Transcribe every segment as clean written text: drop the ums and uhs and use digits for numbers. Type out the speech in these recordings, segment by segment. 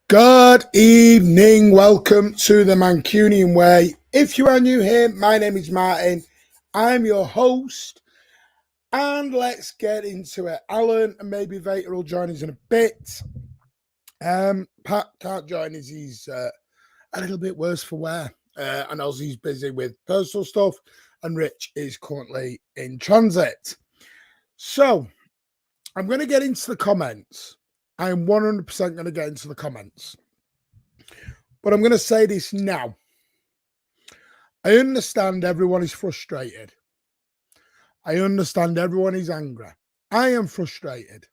Good evening. Welcome to the Mancunian Way. If you are new here, my name is Martin. I'm your host. And let's get into it. Alan and maybe Vader will join us in a bit. Pat can't join us. He's a little bit worse for wear. And as he's busy with personal stuff. And Rich is currently in transit. So, I'm going to get into the comments. I am 100% going to get into the comments. But I'm going to say this now. I understand everyone is frustrated. I understand everyone is angry. I am frustrated.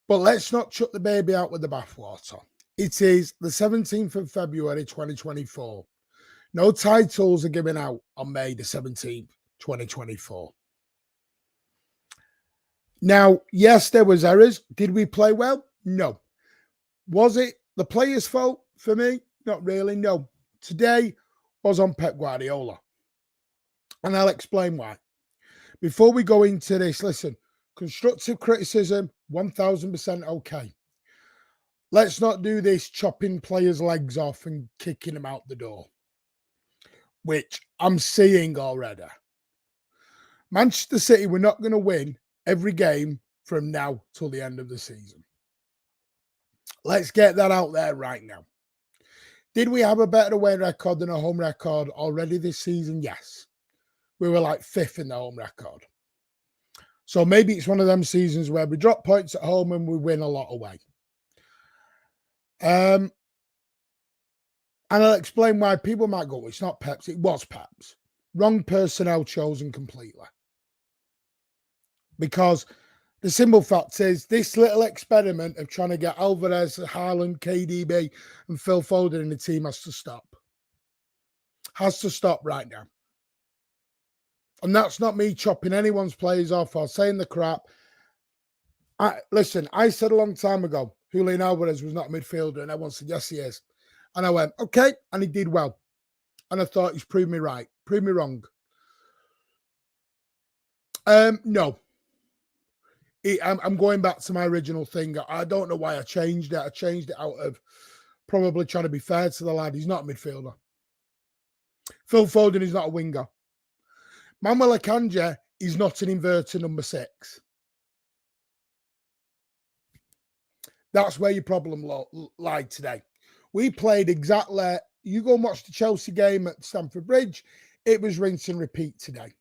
But let's not chuck the baby out with the bathwater. It is the 17th of February, 2024. No titles are given out on May the 17th, 2024. Now, yes, there was errors. Did we play well? No. Was it the players' fault for me? Not really, no. Today was on Pep Guardiola. And I'll explain why. Before we go into this, listen, constructive criticism, 1000% okay. Let's not do this chopping players' legs off and kicking them out the door, which I'm seeing already. Manchester City, we're not going to win every game from now till the end of the season. Let's get that out there right now. Did we have a better away record than a home record already this season? Yes. We were like 5th in the home record. So maybe it's one of them seasons where we drop points at home and we win a lot away. And I'll explain why people might go, it's not Pep's. It was Pep's. Wrong personnel chosen completely. Because the simple fact is this little experiment of trying to get Alvarez, Haaland, KDB and Phil Foden in the team has to stop. Has to stop right now. And that's not me chopping anyone's players off or saying the crap. Listen, I said a long time ago, Julian Alvarez was not a midfielder, and everyone said, yes, he is. And I went, okay, and he did well. And I thought he's proved me right, proved me wrong. No. I'm going back to my original thing. I don't know why I changed it. I changed it out of probably trying to be fair to the lad. He's not a midfielder. Phil Foden is not a winger. Manuel Akanji is not an inverter number 6. That's where your problem lied today. We played exactly, you go and watch the Chelsea game at Stamford Bridge, it was rinse and repeat today.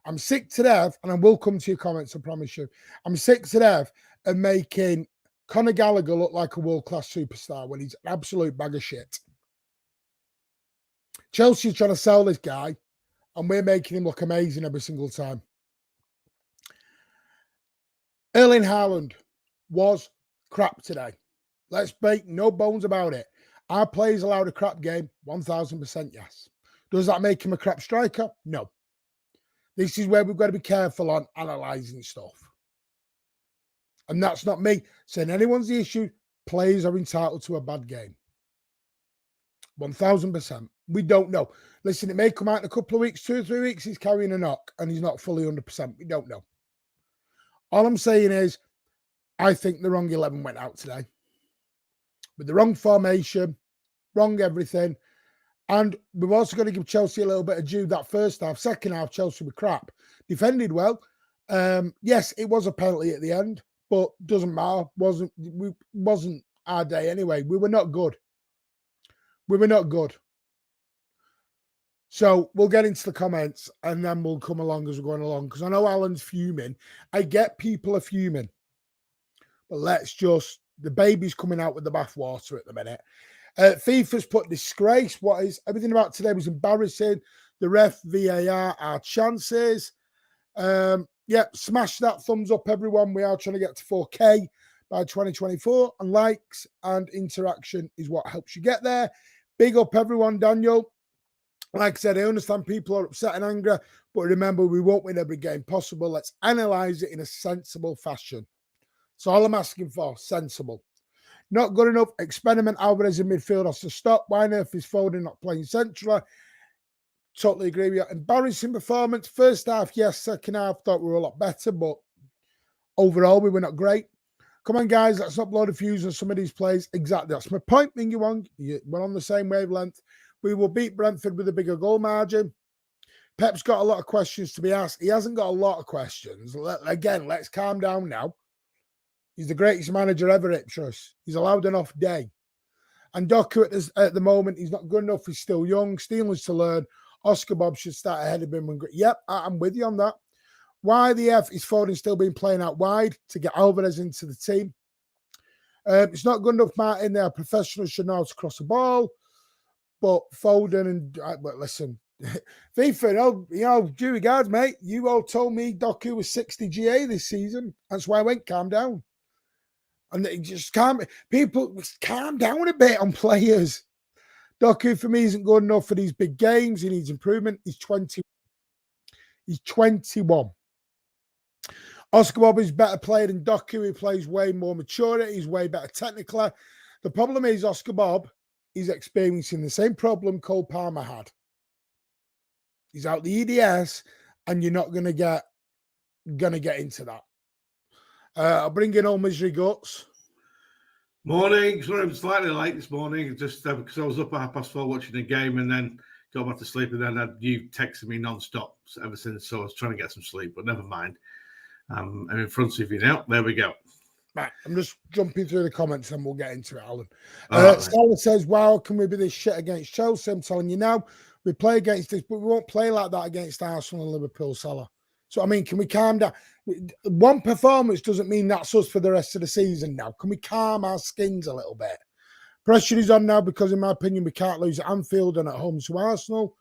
I'm sick to death, and I will come to your comments, I promise you. I'm sick to death of making Conor Gallagher look like a world-class superstar when he's an absolute bag of shit. Chelsea's trying to sell this guy, and we're making him look amazing every single time. Erling Haaland was crap today. Let's make no bones about it. Our players allowed a crap game, 1000% yes. Does that make him a crap striker? No. This is where we've got to be careful on analysing stuff. And that's not me saying anyone's the issue. Players are entitled to a bad game. 1000%. We don't know. Listen, it may come out in a couple of weeks, 2 or 3 weeks, he's carrying a knock and he's not fully 100%. We don't know. All I'm saying is, I think the wrong 11 went out today. With the wrong formation, wrong everything. And we've also got to give Chelsea a little bit of due that first half. Second half, Chelsea were crap. Defended well. Yes, it was a penalty at the end, but doesn't matter. Wasn't our day anyway. We were not good. We were not good. So we'll get into the comments and then we'll come along as we're going along. Because I know Alan's fuming. I get people are fuming. But let's just, the baby's coming out with the bathwater at the minute. FIFA's put disgrace. What is everything about today was embarrassing. The ref, VAR, our chances. Smash that thumbs up, everyone. We are trying to get to 4K by 2024. And likes and interaction is what helps you get there. Big up, everyone, Daniel. Like I said, I understand people are upset and angry, but remember, we won't win every game possible. Let's analyze it in a sensible fashion. That's all I'm asking for, sensible. Not good enough. Experiment Alvarez in midfield has to stop. Why on earth is Foden not playing centrally? Totally agree with you. Embarrassing performance. First half, yes. Second half, thought we were a lot better, but overall, we were not great. Come on, guys, let's upload a fuse on some of these plays. Exactly, that's my point, Mingy Wong. We're on the same wavelength. We will beat Brentford with a bigger goal margin. Pep's got a lot of questions to be asked. He hasn't got a lot of questions. Again, let's calm down now. He's the greatest manager ever, Ipsos. He's allowed an off day. And Doku at the moment, he's not good enough. He's still young. Steelers to learn. Oscar Bob should start ahead of him. Yep, I'm with you on that. Why the F is Foden still being playing out wide to get Alvarez into the team? It's not good enough, Martin. They are professionals, should know how to cross the ball. But Foden and but listen, FIFA, due regards, mate. You all told me Doku was 60 GA this season. That's why I went calm down. And it just calm down a bit on players. Doku for me isn't good enough for these big games. He needs improvement. He's 20. He's 21. Oscar Bob is better player than Doku. He plays way more mature. He's way better technically. The problem is Oscar Bob is experiencing the same problem Cole Palmer had. He's out the EDS, and you're not gonna get into that. I'll bring in all misery guts. Morning. Sorry, I'm slightly late this morning, just because I was up at 4:30 watching the game, and then got back to sleep, and then you texted me non-stop ever since. So I was trying to get some sleep, but never mind. I'm in front of you now. There we go. Right, I'm just jumping through the comments and we'll get into it, Alan. Stella says, wow, can we be this shit against Chelsea? I'm telling you now, we play against this, but we won't play like that against Arsenal and Liverpool, Salah. So, I mean, can we calm down? One performance doesn't mean that's us for the rest of the season now. Can we calm our skins a little bit? Pressure is on now because, in my opinion, we can't lose at Anfield and at home to Arsenal.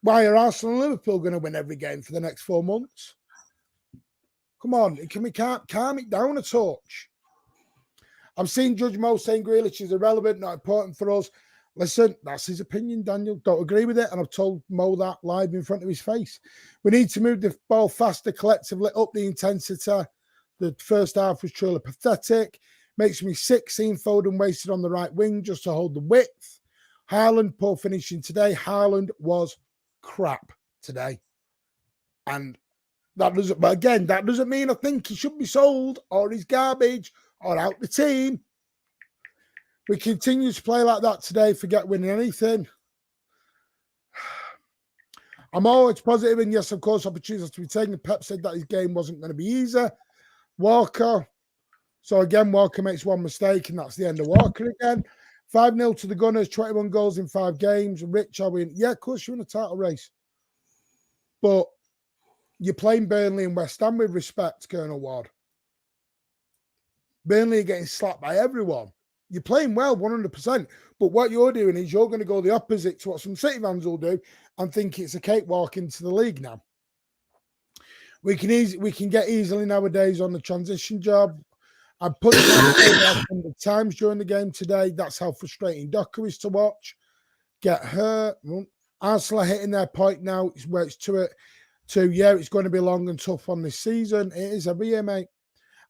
Why are Arsenal and Liverpool going to win every game for the next 4 months? Come on, can we calm it down a touch? I've seen Judge Mo saying Grealish is irrelevant, not important for us. Listen, that's his opinion, Daniel. Don't agree with it. And I've told Mo that live in front of his face. We need to move the ball faster collectively, up the intensity. The first half was truly pathetic. Makes me sick seeing Foden wasted on the right wing just to hold the width. Haaland, poor finishing today. Haaland was crap today. And that doesn't mean I think he should be sold or he's garbage or out the team. We continue to play like that today, forget winning anything. I'm always positive, and yes, of course, opportunities to be taken. Pep said that his game wasn't going to be easy. Walker. So again, Walker makes one mistake, and that's the end of Walker again. 5-0 to the Gunners, 21 goals in 5 games. Rich, are we in? Yeah, of course, you're in a title race. But you're playing Burnley and West Ham with respect, Colonel Ward. Burnley are getting slapped by everyone. You're playing well, 100%. But what you're doing is you're going to go the opposite to what some City fans will do and think it's a cakewalk into the league now. We can get easily nowadays on the transition job. I put it 100 times during the game today. That's how frustrating Doku is to watch. Get hurt. Arsenal are hitting their point now where it's it's going to be long and tough on this season. It is every year, mate.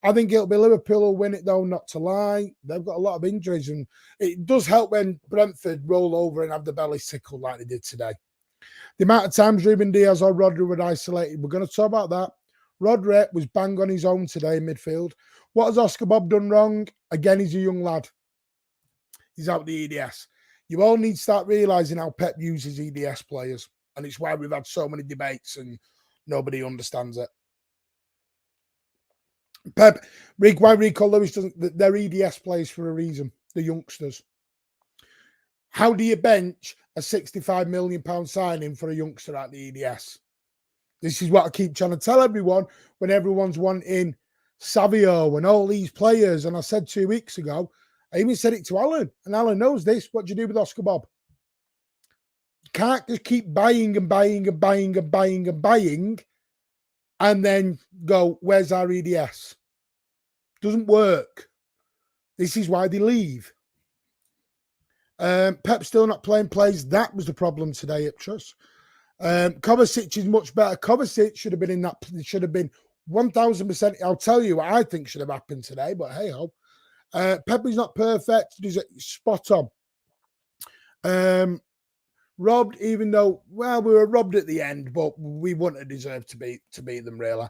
I think it'll be Liverpool who'll win it, though, not to lie. They've got a lot of injuries, and it does help when Brentford roll over and have the belly tickle like they did today. The amount of times Ruben Diaz or Rodri were isolated, we're going to talk about that. Rodri was bang on his own today in midfield. What has Oscar Bob done wrong? Again, he's a young lad. He's out the EDS. You all need to start realising how Pep uses EDS players, and it's why we've had so many debates and nobody understands it. Pep, why Rico Lewis doesn't, they're EDS players for a reason, the youngsters. How do you bench a £65 million signing for a youngster at the EDS? This is what I keep trying to tell everyone when everyone's wanting Savio and all these players. And I said 2 weeks ago, I even said it to Alan, and Alan knows this. What do you do with Oscar Bob? You can't just keep buying and buying and buying and buying and buying and then go, where's our EDS? Doesn't work. This is why they leave. Pep's still not playing plays. That was the problem today, Ipsos. Kovacic is much better. Kovacic should have been in that. Should have been 1,000%. I'll tell you what I think should have happened today, but hey ho. Pep is not perfect. He's spot on. robbed, even though, well, we were robbed at the end, but we wouldn't have deserved to beat them, really.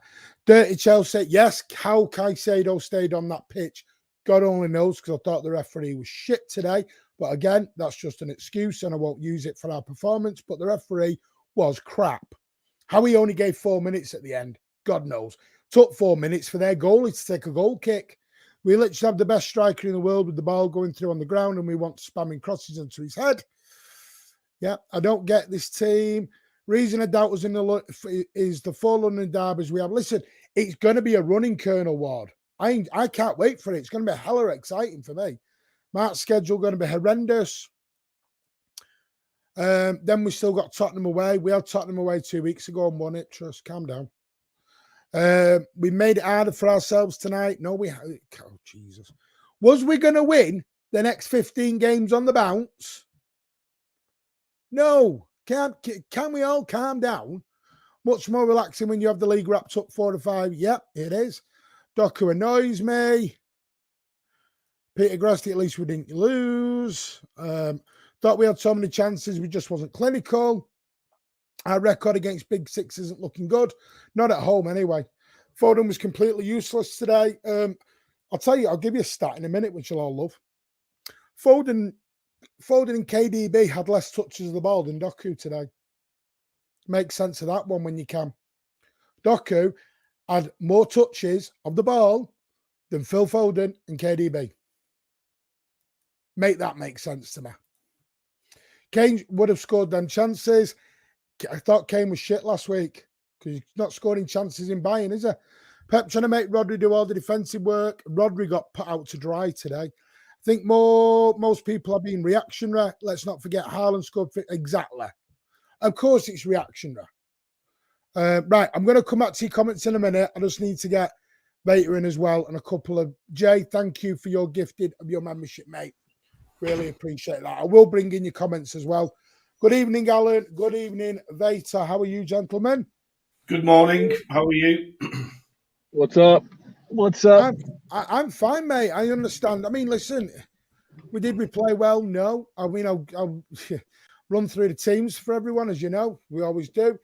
Dirty Chelsea, yes, how Caicedo stayed on that pitch, God only knows, because I thought the referee was shit today. But again, that's just an excuse, and I won't use it for our performance. But the referee was crap. How he only gave 4 minutes at the end, God knows. Took 4 minutes for their goalie to take a goal kick. We literally have the best striker in the world with the ball going through on the ground, and we want spamming crosses into his head. Yeah, I don't get this team. Reason I doubt was is the 4 London derbies we have. Listen, it's going to be a running, Colonel Ward. I can't wait for it. It's going to be hella exciting for me. Mark's schedule going to be horrendous. Then we still got Tottenham away. We had Tottenham away 2 weeks ago and won it. Trust, calm down. We made it harder for ourselves tonight. No, we had. Oh, Jesus. Was we going to win the next 15 games on the bounce? No. Can we all calm down? Much more relaxing when you have the league wrapped up 4 to 5. Yep, it is. Doku annoys me. Peter Grosty, at least we didn't lose. Thought we had so many chances, we just wasn't clinical. Our record against Big Six isn't looking good. Not at home, anyway. Foden was completely useless today. I'll tell you, I'll give you a stat in a minute, which you'll all love. Foden and KDB had less touches of the ball than Doku today. Make sense of that one when you can. Doku had more touches of the ball than Phil Foden and KDB. Make that make sense to me. Kane would have scored them chances. I thought Kane was shit last week because he's not scoring chances in Bayern, is he? Pep trying to make Rodri do all the defensive work. Rodri got put out to dry today. I think most people are being reactionary. Let's not forget Haaland scored exactly. Of course, it's reactionary. Right, I'm going to come back to your comments in a minute. I just need to get Beta in as well and a couple of... Jay, thank you for your gifted of your membership, mate. Really appreciate that. I will bring in your comments as well. Good evening, Alan. Good evening, Veta. How are you, gentlemen? Good morning. How are you? What's up? What's up? I'm fine, mate. I understand. I mean, listen, did we play well? No. I mean, I'll run through the teams for everyone, as you know. We always do.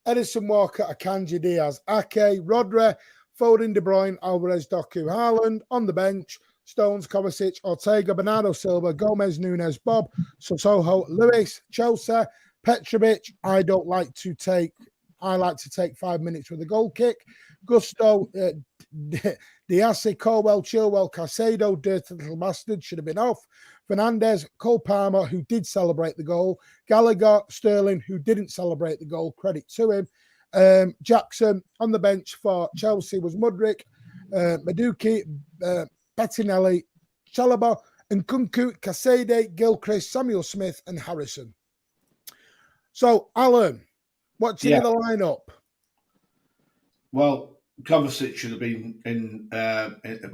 Edison Walker, Akanji Diaz, Ake, Rodri, Foden, De Bruyne, Alvarez, Doku, Haaland. On the bench, Stones, Kovacic, Ortega, Bernardo Silva, Gomez, Nunes, Bob, Sosoho, Lewis, Chelsea, Petrovic. I like to take 5 minutes with a goal kick. Gusto, Diassi, Colwell, Chilwell, Caicedo, dirty little bastard, should have been off. Fernandez, Cole Palmer, who did celebrate the goal. Gallagher, Sterling, who didn't celebrate the goal, credit to him. Jackson on the bench for Chelsea was Mudryk, Maduki, Bettinelli, Chalobah, and Kunku, Casade, Gilchrist, Samuel Smith, and Harrison. So, Alan, what's in the lineup? Well, Kovacic should have been in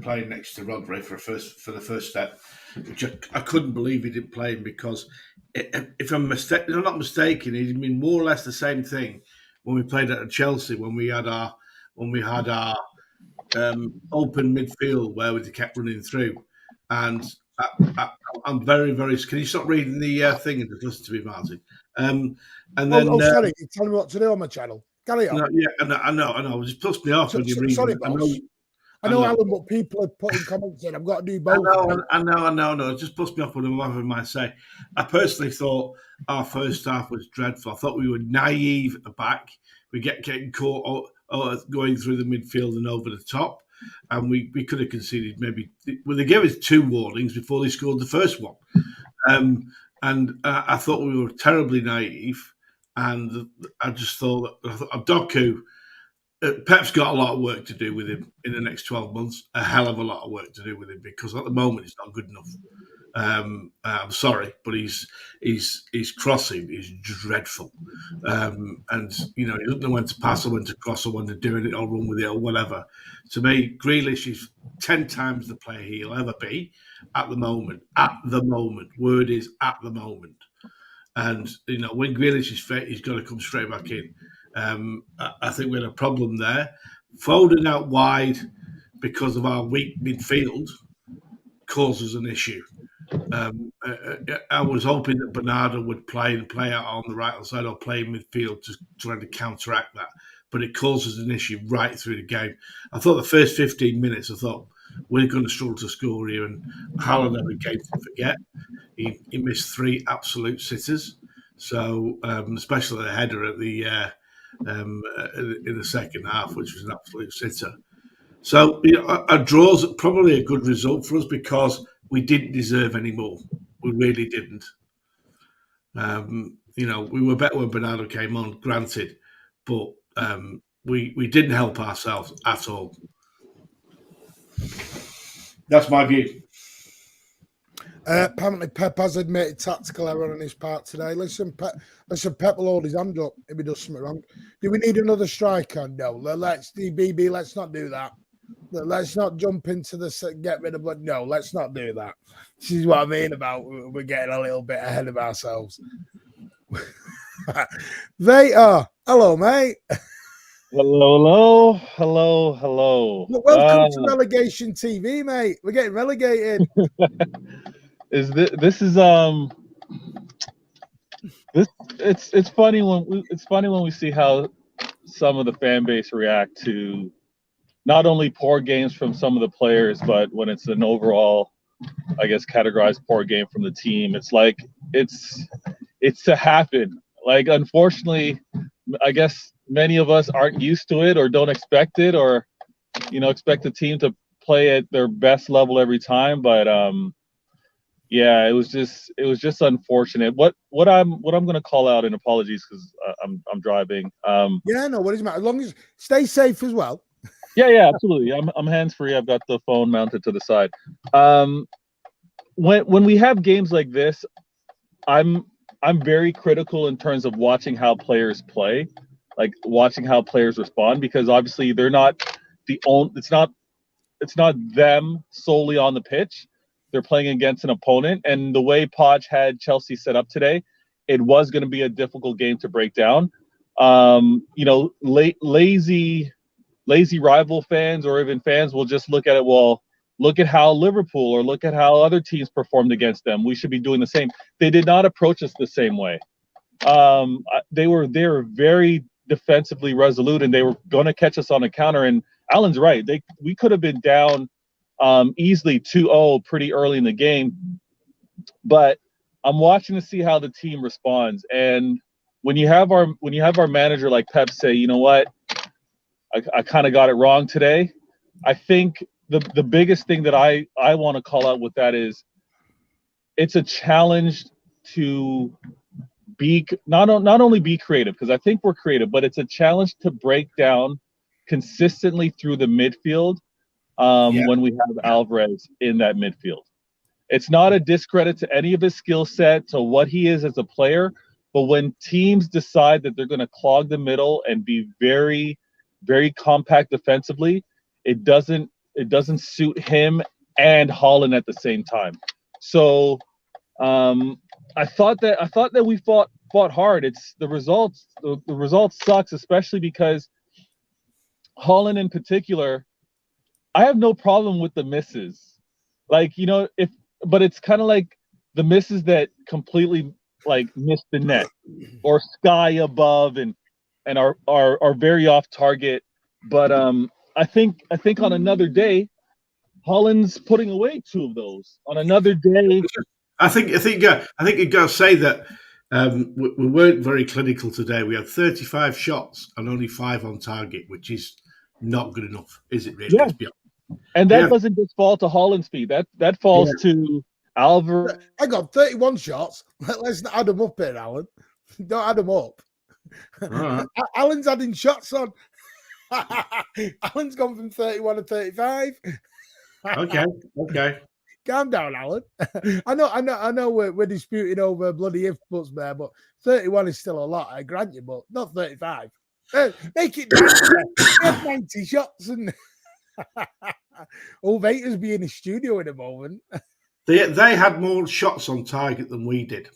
playing next to Rodri for the first step, which I couldn't believe he didn't play him because if I'm not mistaken, he'd been more or less the same thing when we played at Chelsea when we had our open midfield where we kept running through, and I'm very, very. Can you stop reading the thing and just listen to me, Martin? Sorry, you tell me what to do on my channel. Carry on. No, yeah, I know. It just puts me off when you read. Sorry, boss. I know, Alan, but people are putting comments in. I've got to do both. I know. It just puts me off when I'm having my say. I personally thought our first half was dreadful. I thought we were naive at the back. We getting caught going through the midfield and over the top. And we could have conceded maybe... Well, they gave us 2 warnings before they scored the first one. And I thought we were terribly naive. And I just thought that Doku... Pep's got a lot of work to do with him in the next 12 months. A hell of a lot of work to do with him because at the moment he's not good enough. I'm sorry, but his crossing is dreadful. And, you know, he doesn't know when to pass or when to cross or when to do it or run with it or whatever. To me, Grealish is 10 times the player he'll ever be at the moment. At the moment. Word is at the moment. And, you know, when Grealish is fit, he's got to come straight back in. I think we had a problem there. Foden out wide because of our weak midfield causes an issue. I was hoping that Bernardo would play out on the right hand side or play in midfield to try to counteract that. But it causes an issue right through the game. I thought the first 15 minutes, I thought we're going to struggle to score here, and Haaland had a game to forget. He missed 3 absolute sitters. So, especially the header at the in the second half, which was an absolute sitter. So, a draw's probably a good result for us because we didn't deserve any more. We really didn't. We were better when Bernardo came on, granted, but we didn't help ourselves at all. That's my view. Apparently, Pep has admitted tactical error on his part today. Listen, Pep will hold his hand up if he does something wrong. Do we need another striker? No. Let's not do that. Let's not jump into the get rid of blood. No, let's not do that. This is what I mean about we're getting a little bit ahead of ourselves. They are. Hello, mate. Hello. Welcome to Relegation TV, mate. We're getting relegated. It's funny when we see how some of the fan base react to not only poor games from some of the players, but when it's an overall, I guess, categorized poor game from the team. It's like it's to happen. Like, unfortunately, I guess many of us aren't used to it or don't expect it, or expect the team to play at their best level every time. But yeah, it was just unfortunate. What I'm going to call out, and apologies because I'm driving. Yeah, no worries, mate. As long as stay safe as well. Yeah, absolutely. I'm hands free. I've got the phone mounted to the side. When we have games like this, I'm very critical in terms of watching how players play, like watching how players respond, because obviously they're not the only. It's not them solely on the pitch. They're playing against an opponent, and the way Poch had Chelsea set up today, it was going to be a difficult game to break down. Lazy rival fans or even fans will just look at it. Well, look at how Liverpool or look at how other teams performed against them. We should be doing the same. They did not approach us the same way. They were very defensively resolute, and they were going to catch us on a counter. And Alan's right. We could have been down easily 2-0 pretty early in the game. But I'm watching to see how the team responds. And when you have our manager like Pep say, you know what, I kind of got it wrong today. I think the biggest thing that I want to call out with that is it's a challenge to be not only be creative, because I think we're creative, but it's a challenge to break down consistently through the midfield when we have Alvarez in that midfield. It's not a discredit to any of his skill set, to what he is as a player, but when teams decide that they're going to clog the middle and be very, very compact defensively, it doesn't suit him and Haaland at the same time. So I thought that we fought hard. It's the results. The results sucks, especially because Haaland in particular, I have no problem with the misses. Like, but it's kind of like the misses that completely like miss the net or sky above and are very off target. But I think on another day, Haaland's putting away 2 of those. On another day, I think you got to say that we weren't very clinical today. We had 35 shots and only 5 on target, which is not good enough, is it? Really? Yeah. And that doesn't just fall to Haaland's feet. That falls to Alvarez. I got 31 shots. Let's not add them up here, Alan. Don't add them up. Right. Alan's adding shots on. Alan's gone from 31 to 35. Okay. Calm down, Alan. I know we're disputing over bloody if-buts there, but 31 is still a lot, I grant you, but not 35. Make it 90. 90 shots and all Vader's be in the studio in a moment. They had more shots on target than we did.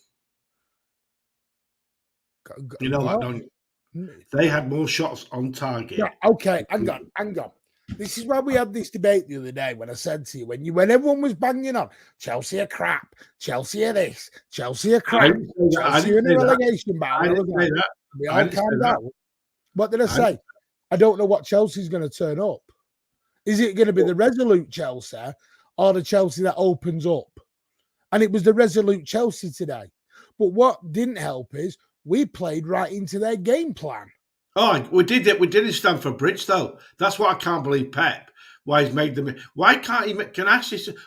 You know that, don't you? They had more shots on target. Yeah, okay, hang on. This is why we had this debate the other day when I said to you, when everyone was banging on, Chelsea are crap, Chelsea are this, Chelsea are crap, Chelsea are in a relegation battle. I didn't say that. We all calmed down. What did I say? I don't know what Chelsea's going to turn up. Is it going to be the resolute Chelsea or the Chelsea that opens up? And it was the resolute Chelsea today. But what didn't help is we played right into their game plan. Oh, we did it. We didn't stand for Bridge, though. That's what I can't believe, Pep. Why he's made them? Why can't he?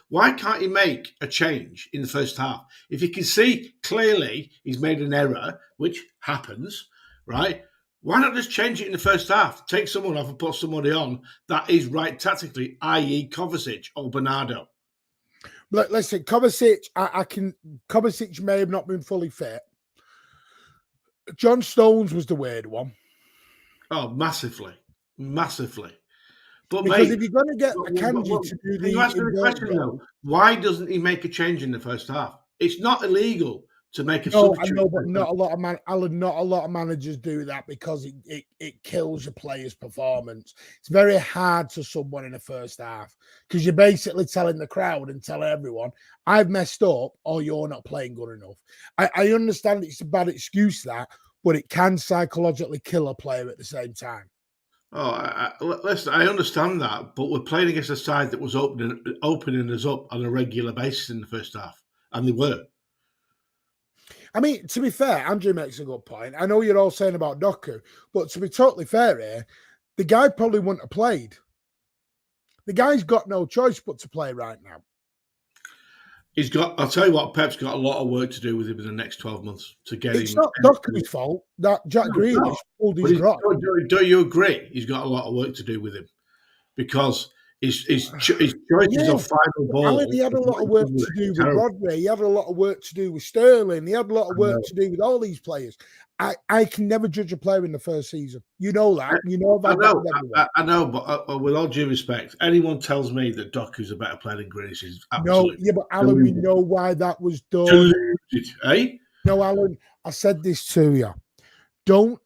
Why can't he make a change in the first half? If you can see clearly he's made an error, which happens, right? Why not just change it in the first half? Take someone off and put somebody on that is right tactically, i.e., Kovacic or Bernardo. Listen, Kovacic, Kovacic may have not been fully fit. John Stones was the weird one. Oh, massively. But because mate, if you're going to get Akanji to do the... You ask me the question, though. Why doesn't he make a change in the first half? It's not illegal to make a substitute. No, but not a lot of Alan, not a lot of managers do that because it kills your player's performance. It's very hard to someone in the first half because you're basically telling the crowd and telling everyone, I've messed up or you're not playing good enough. I understand it's a bad excuse that, but it can psychologically kill a player at the same time. Oh, listen, I understand that, but we're playing against a side that was opening us up on a regular basis in the first half, and they were. I mean, to be fair, Andrew makes a good point. I know you're all saying about Doku, but to be totally fair here, the guy probably wouldn't have played. The guy's got no choice but to play right now. I'll tell you what, Pep's got a lot of work to do with him in the next 12 months to get him. It's not Doku's fault that Jack Grealish pulled his drop. Do you agree? He's got a lot of work to do with him because his choices of final ball. Alan, he had a lot of work to do with Rodri. He had a lot of work to do with Sterling. He had a lot of work to do with all these players. I can never judge a player in the first season. You know that. You know about that. I know, but with all due respect, anyone tells me that Doku's a better player than Grealish is absolutely. No, yeah, but Alan, we know why that was done. Deluded, eh? No, Alan, I said this to you.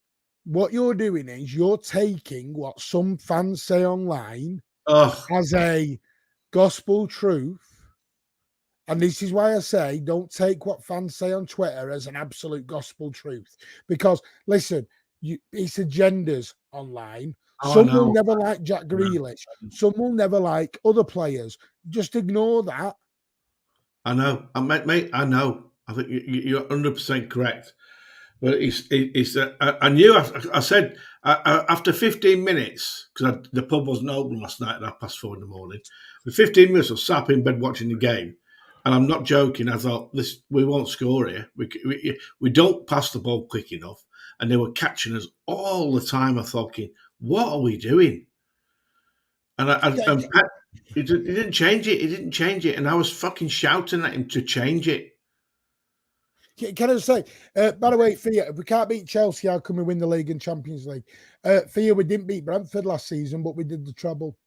What you're doing is you're taking what some fans say online as a gospel truth. And this is why I say don't take what fans say on Twitter as an absolute gospel truth. Because, listen, it's agendas online. Some will never like Jack Grealish. Some will never like other players. Just ignore that. I know. Mate, I know. I think you're 100% correct. But I knew, I said, after 15 minutes, because the pub wasn't open last night at 4:30 in the morning, with 15 minutes I was sat in bed watching the game. And I'm not joking. I thought, we won't score here. We don't pass the ball quick enough. And they were catching us all the time. I'm thinking, what are we doing? And Pep, he didn't change it. He didn't change it. And I was fucking shouting at him to change it. Can I say, by the way, Fia, if we can't beat Chelsea, how can we win the league and Champions League? Fia, we didn't beat Brentford last season, but we did the treble.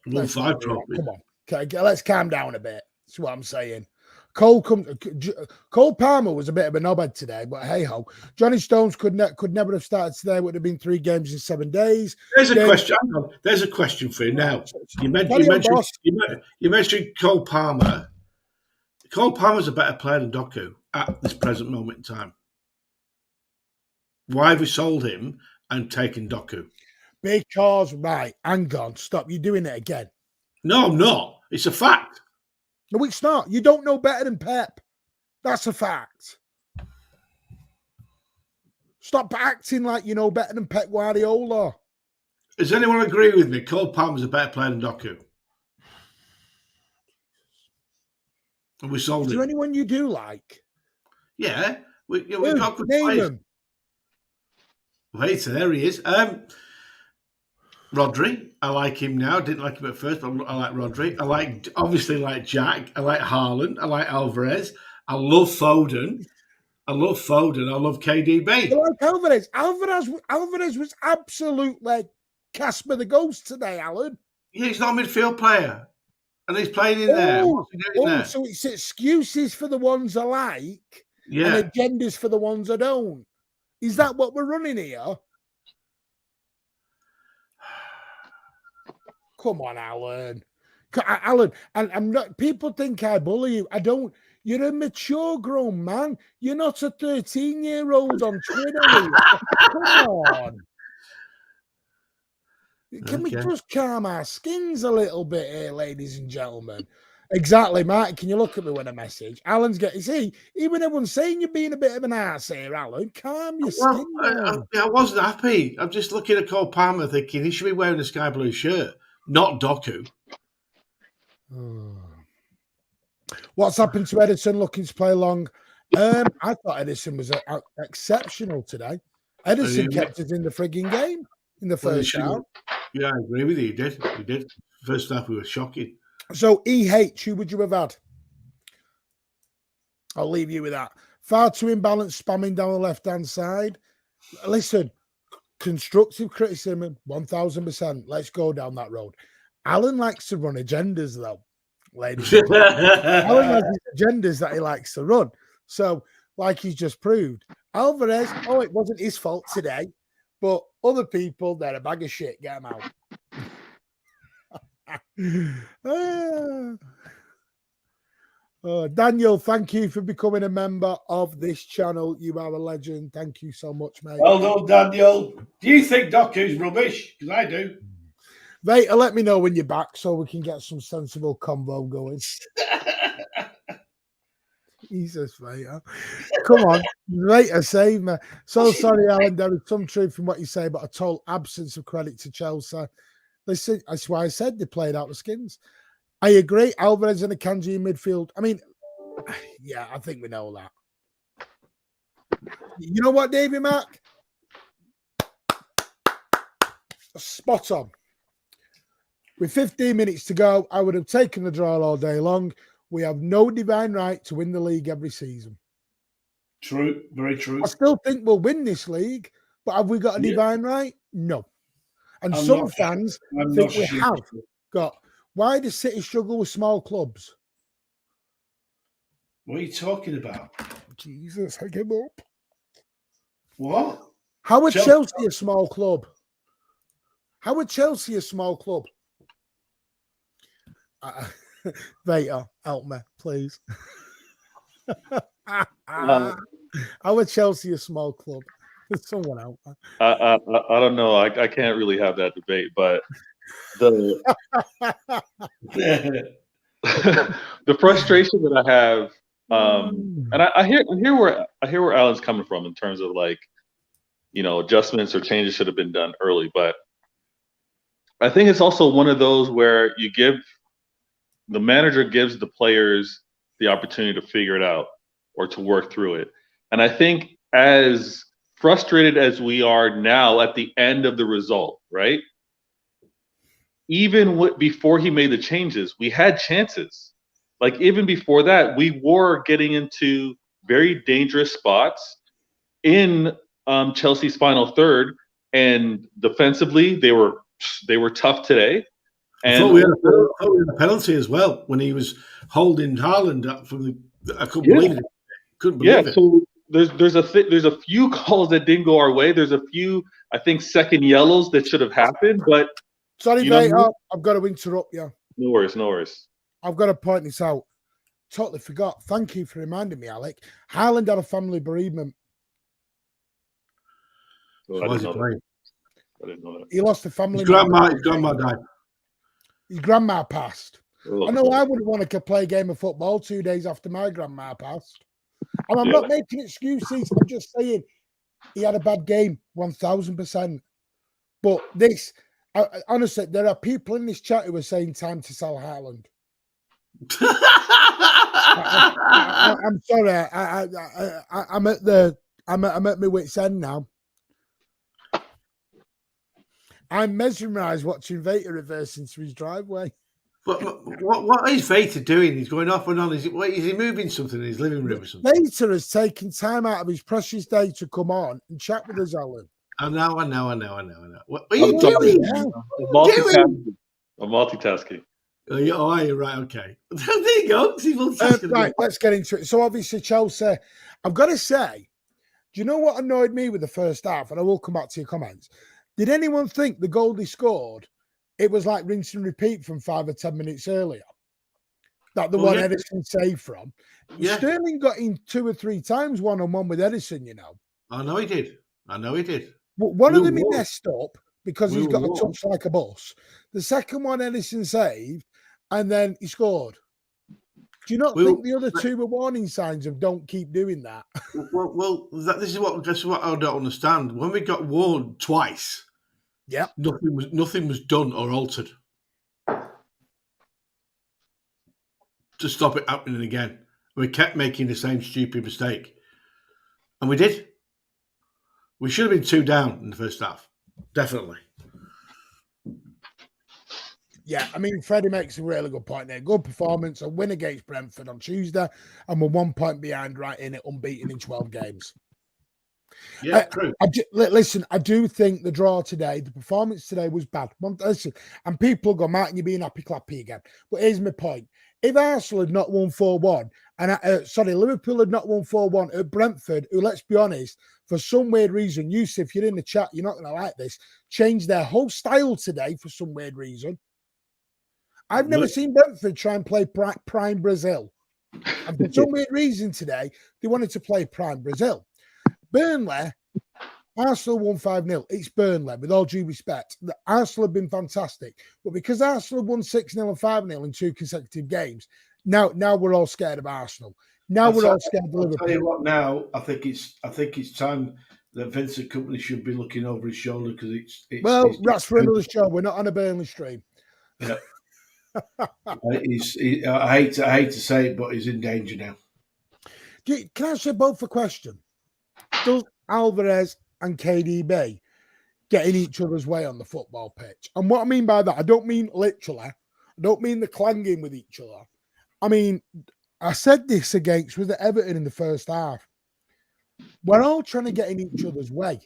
Won 5 trophies. Come on. Okay, let's calm down a bit. That's what I'm saying. Cole Palmer was a bit of a knobhead today, but hey ho. Johnny Stones could never have started today. Would have been 3 games in 7 days. There's a question. There's a question for you now. You mentioned Cole Palmer. Cole Palmer's a better player than Doku at this present moment in time. Why have we sold him and taken Doku? Because, right, hang on, stop. You're doing it again. No, I'm not. It's a fact. No, it's not. You don't know better than Pep. That's a fact. Stop acting like you know better than Pep Guardiola. Does anyone agree with me? Cole Palmer's a better player than Doku. And we sold him. Is there anyone you do like? Yeah. We got good name players. Them. Wait, so there he is. Rodri, I like him now. Didn't like him at first, but I like Rodri. I obviously like Jack. I like Haaland. I like Alvarez. I love Foden. I love KDB. You like Alvarez? Alvarez was absolutely Casper the Ghost today, Alan. Yeah, he's not a midfield player. And he's playing in there. What's he doing there? So it's excuses for the ones I like and agendas for the ones I don't. Is that what we're running here? Come on, Alan. Alan, and I'm not. People think I bully you. I don't. You're a mature grown man. You're not a 13-year-old on Twitter. Come on. Can we just calm our skins a little bit here, ladies and gentlemen? Exactly, Mark. Can you look at me with a message? Alan's getting. See, even everyone's saying you're being a bit of an arse here, Alan. Calm your skin down. I wasn't happy. I'm just looking at Cole Palmer thinking he should be wearing a sky blue shirt, not Doku. What's happened to Edison looking to play long? I thought Edison was exceptional today. Edison kept us in the frigging game in the first half. Yeah, I agree with you. He did. First half, we were shocking. So, EH, who would you have had? I'll leave you with that. Far too imbalanced, spamming down the left-hand side. Listen, constructive criticism, 1,000%. Let's go down that road. Alan likes to run agendas, though, ladies and gentlemen. Alan has his agendas that he likes to run. So, like he's just proved, Alvarez, it wasn't his fault today, but other people, they're a bag of shit. Get them out. Daniel, thank you for becoming a member of this channel. You are a legend. Thank you so much, mate. Well done, Daniel. Do you think Doku's rubbish? Because I do. Vader, let me know when you're back so we can get some sensible convo going. Jesus, Vader. Come on. Vader, save me. So sorry, Alan. There is some truth in what you say, but a total absence of credit to Chelsea. Listen, that's why I said they played out the skins. I agree. Alvarez and Akanji in midfield. I mean, yeah, I think we know that. You know what, Davey Mack? Spot on. With 15 minutes to go, I would have taken the draw all day long. We have no divine right to win the league every season. True. Very true. I still think we'll win this league, but have we got a divine right? No. And some fans think we have got. Why does City struggle with small clubs? What are you talking about? Jesus, I give up. What? How would Chelsea a small club? How would Chelsea a small club? Vader, help me, please. How would Chelsea a small club? Someone help me. I don't know. I can't really have that debate, but the the frustration that I have, and I hear where Alan's coming from in terms of, like, you know, adjustments or changes should have been done early, but I think it's also one of those where the manager gives the players the opportunity to figure it out or to work through it. And I think as frustrated as we are now at the end of the result, right? Even before he made the changes, we had chances. Like, even before that, we were getting into very dangerous spots in Chelsea's final third, and defensively they were tough today. And I thought we had a penalty as well when he was holding Haaland up from the. I couldn't believe it. Couldn't believe it. So there's a few calls that didn't go our way. There's a few, I think, second yellows that should have happened, but. Sorry, mate. I've got to interrupt you. No worries. I've got to point this out. Totally forgot. Thank you for reminding me, Alec. Haaland had a family bereavement. Oh, I didn't know that. He lost a family. His grandma died. His grandma passed. Oh, I know I wouldn't want to play a game of football 2 days after my grandma passed. And I'm not making excuses. I'm just saying he had a bad game, 1,000%. But this... honestly, there are people in this chat who are saying time to sell Haaland. I'm sorry. I'm at my wit's end now. I'm mesmerised watching Vader reverse into his driveway. But what is Vader doing? He's going off and on. Is he moving something in his living room or something? Vader has taken time out of his precious day to come on and chat with us, Alan. I know. What are you doing? I'm multitasking. Oh, you're right. Okay. There you go. Right, let's get into it. So, obviously, Chelsea, I've got to say, do you know what annoyed me with the first half? And I will come back to your comments. Did anyone think the goal they scored it was like rinse and repeat from 5 or 10 minutes earlier. That the Well, one yeah. Edison saved from. Yeah. Sterling got in 2 or 3 times one-on-one with Edison, you know. I know he did. I know he did. But one of We them he won. messed up because We he's got a won. touch like a bus. The second one Edison saved, and then he scored. Do you not think the other 2 were warning signs of don't keep doing that? Well, this is what I don't understand. When we got warned twice, Yeah. nothing was done or altered to stop it happening again. We kept making the same stupid mistake, and we did. We should have been 2 down in the first half, definitely. Yeah, I mean, Freddie makes a really good point there. Good performance, a win against Brentford on Tuesday, and we're 1 point behind right in it, unbeaten in 12 games. Yeah, true. Listen, I do think the draw today, the performance today was bad. Listen, and people go, Martin, you're being happy clappy again. But here's my point. If Arsenal had not won 4-1, and Liverpool had not won 4-1 at Brentford, who, let's be honest, for some weird reason, Yusuf, you're in the chat, you're not going to like this, changed their whole style today for some weird reason. I've never seen Brentford try and play prime Brazil. And for some weird reason today, they wanted to play prime Brazil. Burnley, Arsenal won 5-0. It's Burnley, with all due respect. Arsenal have been fantastic. But because Arsenal won 6-0 and 5-0 in 2 consecutive games, now we're all scared of Arsenal. Now we're all scared of Liverpool. I'll tell you what now, I think it's time that Vincent Kompany should be looking over his shoulder because it's that's for another show. We're not on a Burnley stream. Yeah. I hate to say it, but he's in danger now. Can I ask you both a question? Does Alvarez and KDB get in each other's way on the football pitch? And what I mean by that, I don't mean literally. I don't mean the clanging with each other. I mean, I said this with Everton in the first half. We're all trying to get in each other's way.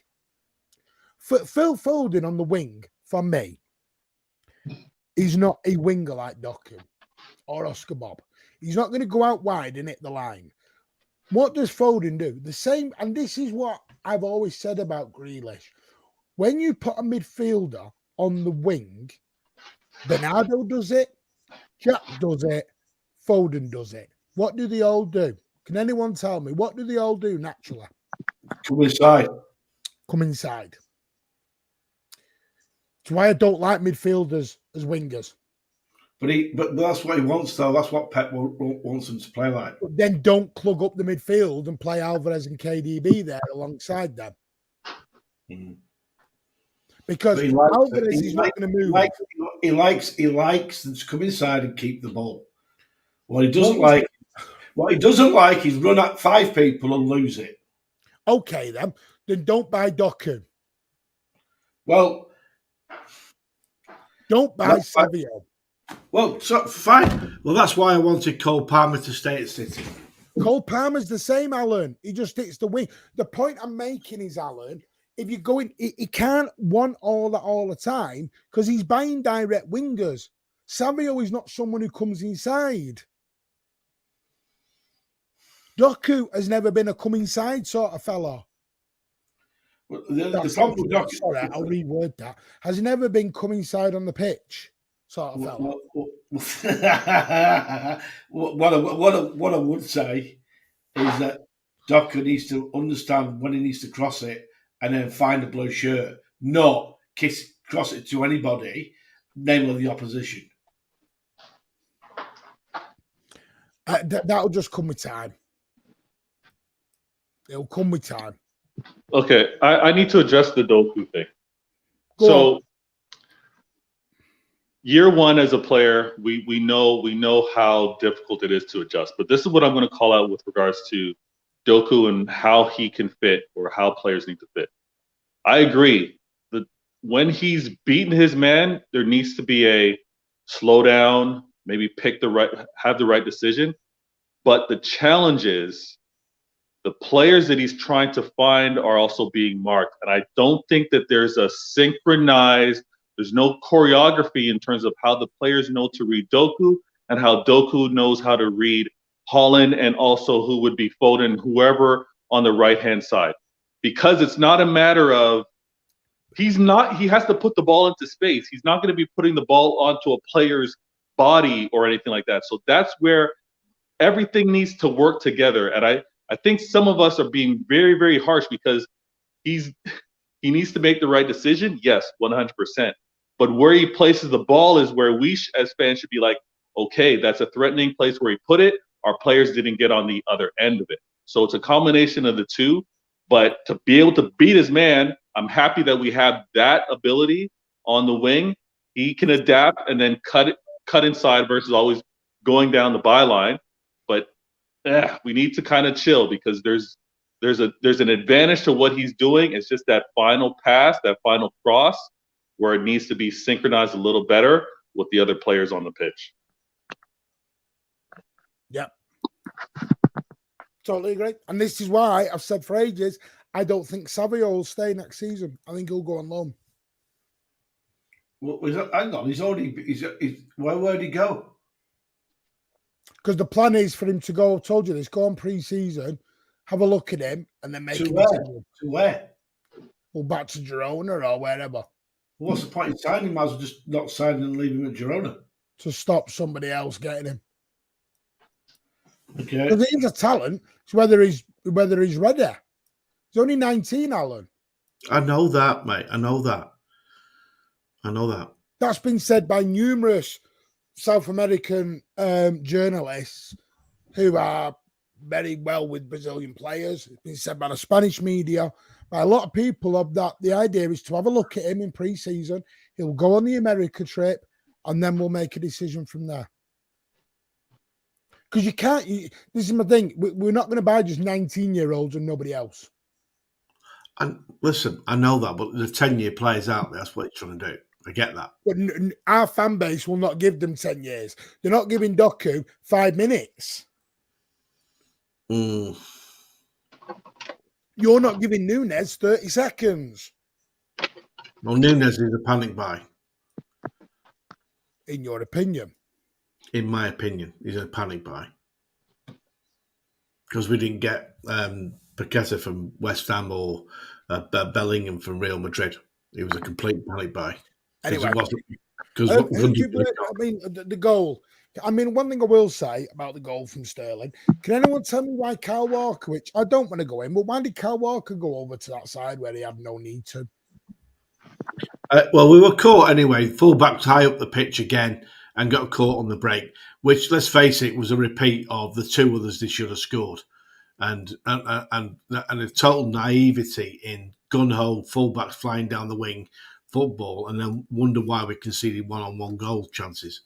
Phil Foden on the wing, for me, he's not a winger like Doku or Oscar Bob. He's not going to go out wide and hit the line. What does Foden do? The same, and this is what I've always said about Grealish. When you put a midfielder on the wing, Bernardo does it, Jack does it, Foden does it. What do they all do? Can anyone tell me? What do they all do naturally? Come inside. Come inside. That's why I don't like midfielders as wingers. But that's what he wants, though. That's what Pep wants him to play like. But then don't plug up the midfield and play Alvarez and KDB there alongside them. Mm. Because Alvarez is not going to move. He likes them to come inside and keep the ball. What he doesn't like is run at 5 people and lose it. Okay, then don't buy Doku. Well, don't buy Savio. Well, so fine. Well, that's why I wanted Cole Palmer to stay at City. Cole Palmer's the same, Alan. He just hits the wing. The point I'm making is, Alan, if you go in, he can't want all that all the time because he's buying direct wingers. Savio is not someone who comes inside. Doku has never been a come inside sort of fella. Well, the problem with Doku, sorry, I'll reword that. Has never been come inside on the pitch sort of fella. What I would say is that Doku needs to understand when he needs to cross it and then find a blue shirt, not cross it to anybody, namely the opposition. That'll just come with time. It'll come with time. Okay, I need to address the Doku thing. Go on. Year one as a player, we know how difficult it is to adjust. But this is what I'm going to call out with regards to Doku and how he can fit or how players need to fit. I agree that when he's beaten his man, there needs to be a slow down, maybe have the right decision. But the challenge is the players that he's trying to find are also being marked. And I don't think that there's no choreography in terms of how the players know to read Doku and how Doku knows how to read Holland and also who would be Foden, whoever on the right-hand side. Because it's not a matter of He has to put the ball into space. He's not going to be putting the ball onto a player's body or anything like that. So that's where everything needs to work together. And I think some of us are being very, very harsh because he needs to make the right decision. Yes, 100%. But where he places the ball is where we as fans should be like, okay, that's a threatening place where he put it. Our players didn't get on the other end of it. So it's a combination of the two. But to be able to beat his man, I'm happy that we have that ability on the wing. He can adapt and then cut inside versus always going down the byline. But we need to kind of chill because there's an advantage to what he's doing. It's just that final pass, that final cross, where it needs to be synchronized a little better with the other players on the pitch. Yep. Totally agree. And this is why I've said for ages, I don't think Savio will stay next season. I think he'll go on loan. Well, hang on, where would he go? Because the plan is for him to go, I've told you this, go on pre-season, have a look at him, and then make To a where? decision. To where? Well, back to Girona or wherever. What's the point in signing? Might as well just not sign and leave him at Girona. To stop somebody else getting him. Okay. Because he's a talent. It's whether he's ready. He's only 19, Alan. I know that, mate. I know that. That's been said by numerous South American journalists who are very well with Brazilian players. It's been said by the Spanish media, by a lot of people of that. The idea is to have a look at him in pre-season. He'll go on the America trip, and then we'll make a decision from there. Because you can't. This is my thing. We're not going to buy just 19-year-olds and nobody else. And listen, I know that, but the 10-year players out there, that's what he's trying to do. I get that. But our fan base will not give them 10 years. They're not giving Doku 5 minutes. Mm. You're not giving Nunes 30 seconds. Well, Nunes is a panic buy. In your opinion? In my opinion, he's a panic buy. Because we didn't get Paqueta from West Ham or Bellingham from Real Madrid. He was a complete panic buy. Anyway, The goal. I mean, one thing I will say about the goal from Sterling, can anyone tell me why Kyle Walker, which I don't want to go in, but why did Kyle Walker go over to that side where he had no need to? Well, we were caught anyway. Fullbacks high up the pitch again and got caught on the break, which, let's face it, was a repeat of the two others they should have scored. And a total naivety in gun-ho fullbacks flying down the wing football and then wonder why we conceded one-on-one goal chances.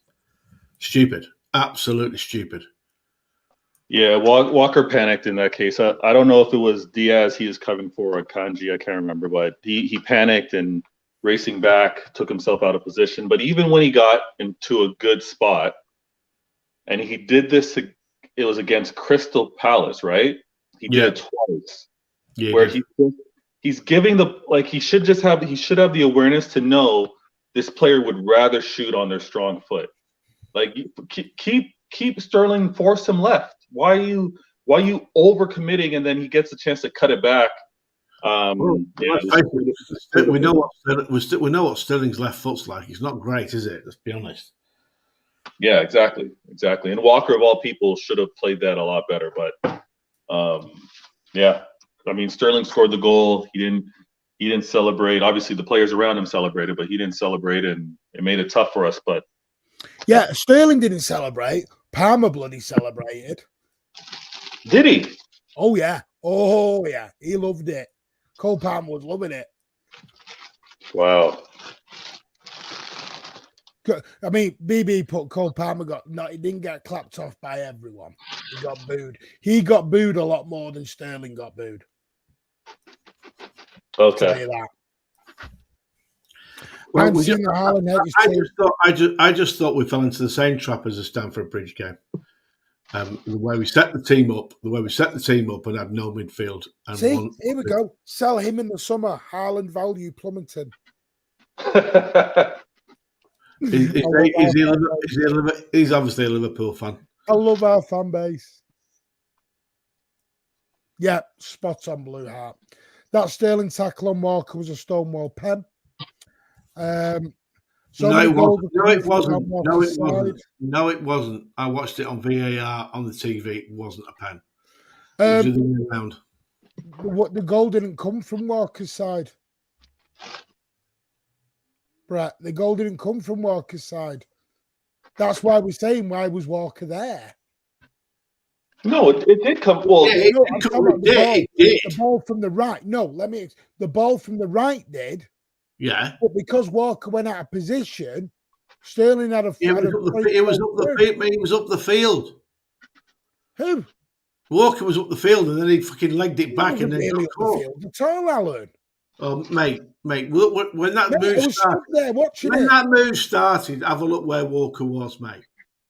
Stupid. Absolutely stupid. Yeah, Walker panicked in that case. I don't know if it was Diaz he was covering for or Kanji, I can't remember, but he panicked and racing back, took himself out of position. But even when he got into a good spot, and he did this, it was against Crystal Palace, right? He did it twice. Yeah, where he's giving he should have the awareness to know this player would rather shoot on their strong foot. Like, keep Sterling, force him left. Why are you overcommitting and then he gets a chance to cut it back? We know what Sterling's left foot's like. It's not great, is it? Let's be honest. Yeah, exactly. And Walker, of all people, should have played that a lot better. But yeah, I mean, Sterling scored the goal. He didn't celebrate. Obviously, the players around him celebrated, but he didn't celebrate, and it made it tough for us. But yeah, Sterling didn't celebrate. Palmer bloody celebrated. Did he? Oh yeah, he loved it. Cole Palmer was loving it. Wow. I mean, BB put Cole Palmer he didn't get clapped off by everyone. He got booed. He got booed a lot more than Sterling got booed. Okay. Well, I just thought we fell into the same trap as the Stamford Bridge game. The way we set the team up and had no midfield. And here we go. Sell him in the summer. Haaland value plummeting. He's obviously a Liverpool fan. I love our fan base. Yeah, spot on, Blue Heart. That Sterling tackle on Walker was a Stonewall pen. So No, many it goals wasn't. No, coming it from wasn't. Van No, Walker's it wasn't. side. No, it wasn't. I watched it on VAR on the TV. It wasn't a pen. It was the other way around. The goal didn't come from Walker's side. Brett, the goal didn't come from Walker's side. That's why we're saying, why was Walker there? No, it did come. Well, Yeah, No, I'm talking about it did. the ball from the right. No, the ball from the right did, Yeah. but because Walker went out of position, Sterling had a. It was up the field. Who? Walker was up the field, and then he fucking legged it back, and then really got up the caught. field at all, Alan. Oh, mate, when that move I was started, stood there watching when it. that move started, have a look where Walker was, mate.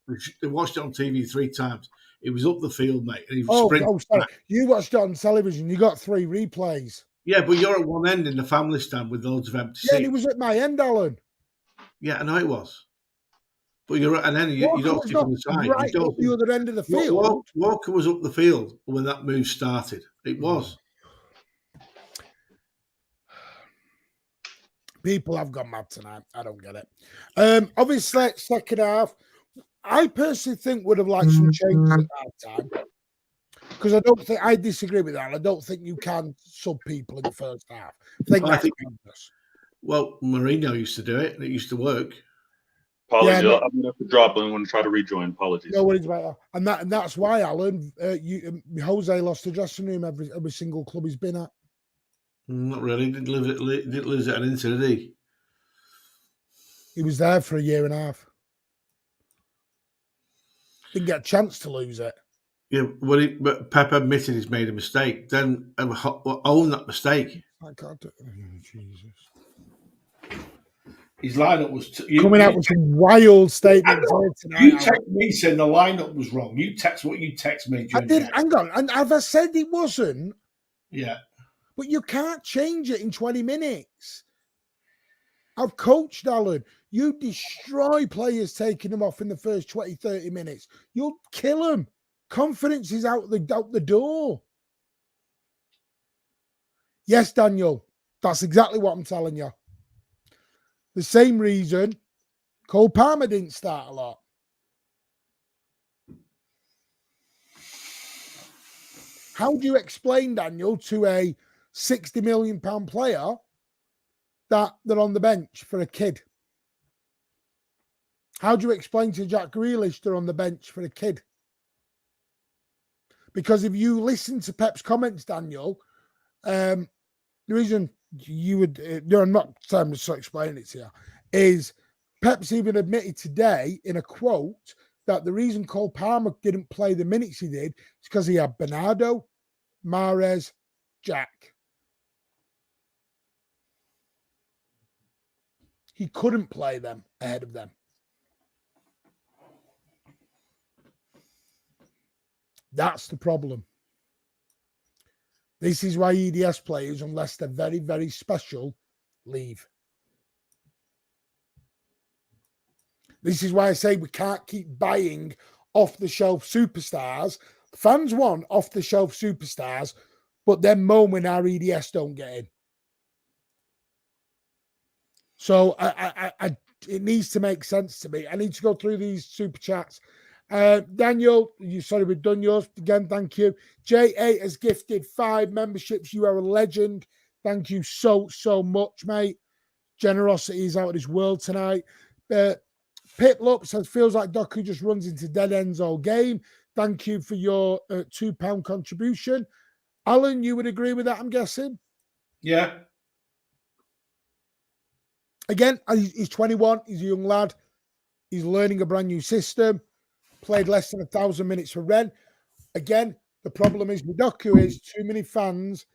I watched it on TV 3 times. It was up the field, mate, and he sprinted sorry. back. You watched it on television. You got 3 replays. Yeah, but you're at one end in the family stand with loads of empty Yeah, and seats. it was at my end, Alan. Yeah, I know it was. But you're at an end. You don't sit on the side. Right up the other end of the field. Walker was up the field when that move started. It was. People have gone mad tonight. I don't get it. Obviously, second half, I personally think would have liked some changes at that time. Because I disagree with that. I don't think you can sub people in the first half. I think well, Mourinho used to do it, and it used to work. Apologies. I'm going to have to drop and I'm going to try to rejoin. Apologies. No worries about that. And that's why, Alan, Jose lost the dressing room every single club he's been at. Not really. Didn't lose it an inch, did he? He was there for a year and a half. Didn't get a chance to lose it. Yeah, but Pep admitted he's made a mistake. Then own that mistake. I can't do it. Jesus. His lineup was coming out with some wild statements tonight. You text me saying the lineup was wrong. You text what you text me. I did. Hang on. And have I said it wasn't? Yeah. But you can't change it in 20 minutes. I've coached Alan. You destroy players taking them off in the first 20, 30 minutes. You'll kill them. Confidence is out the door. Yes, Daniel. That's exactly what I'm telling you. The same reason Cole Palmer didn't start a lot. How do you explain, Daniel, to a £60 million player that they're on the bench for a kid? How do you explain to Jack Grealish they're on the bench for a kid? Because if you listen to Pep's comments, Daniel, the reason you would, I'm not trying to explain it to you, is Pep's even admitted today in a quote that the reason Cole Palmer didn't play the minutes he did is because he had Bernardo, Mahrez, Jack. He couldn't play them ahead of them. That's the problem. This is why EDS players, unless they're very, very special, leave. This is why I say we can't keep buying off-the-shelf superstars. Fans want off-the-shelf superstars, but then moan when our EDS don't get in. So it needs to make sense to me. I need to go through these super chats. Daniel, we've done yours again. Thank you. J8 has gifted 5 memberships. You are a legend. Thank you so much, mate. Generosity is out of this world tonight. Pip Lup says, feels like Doku just runs into dead ends all game. Thank you for your £2 contribution. Alan, you would agree with that, I'm guessing? Yeah. Again, he's 21. He's a young lad. He's learning a brand new system. Played less than 1,000 minutes for Ren. Again, the problem is with Doku is too many fans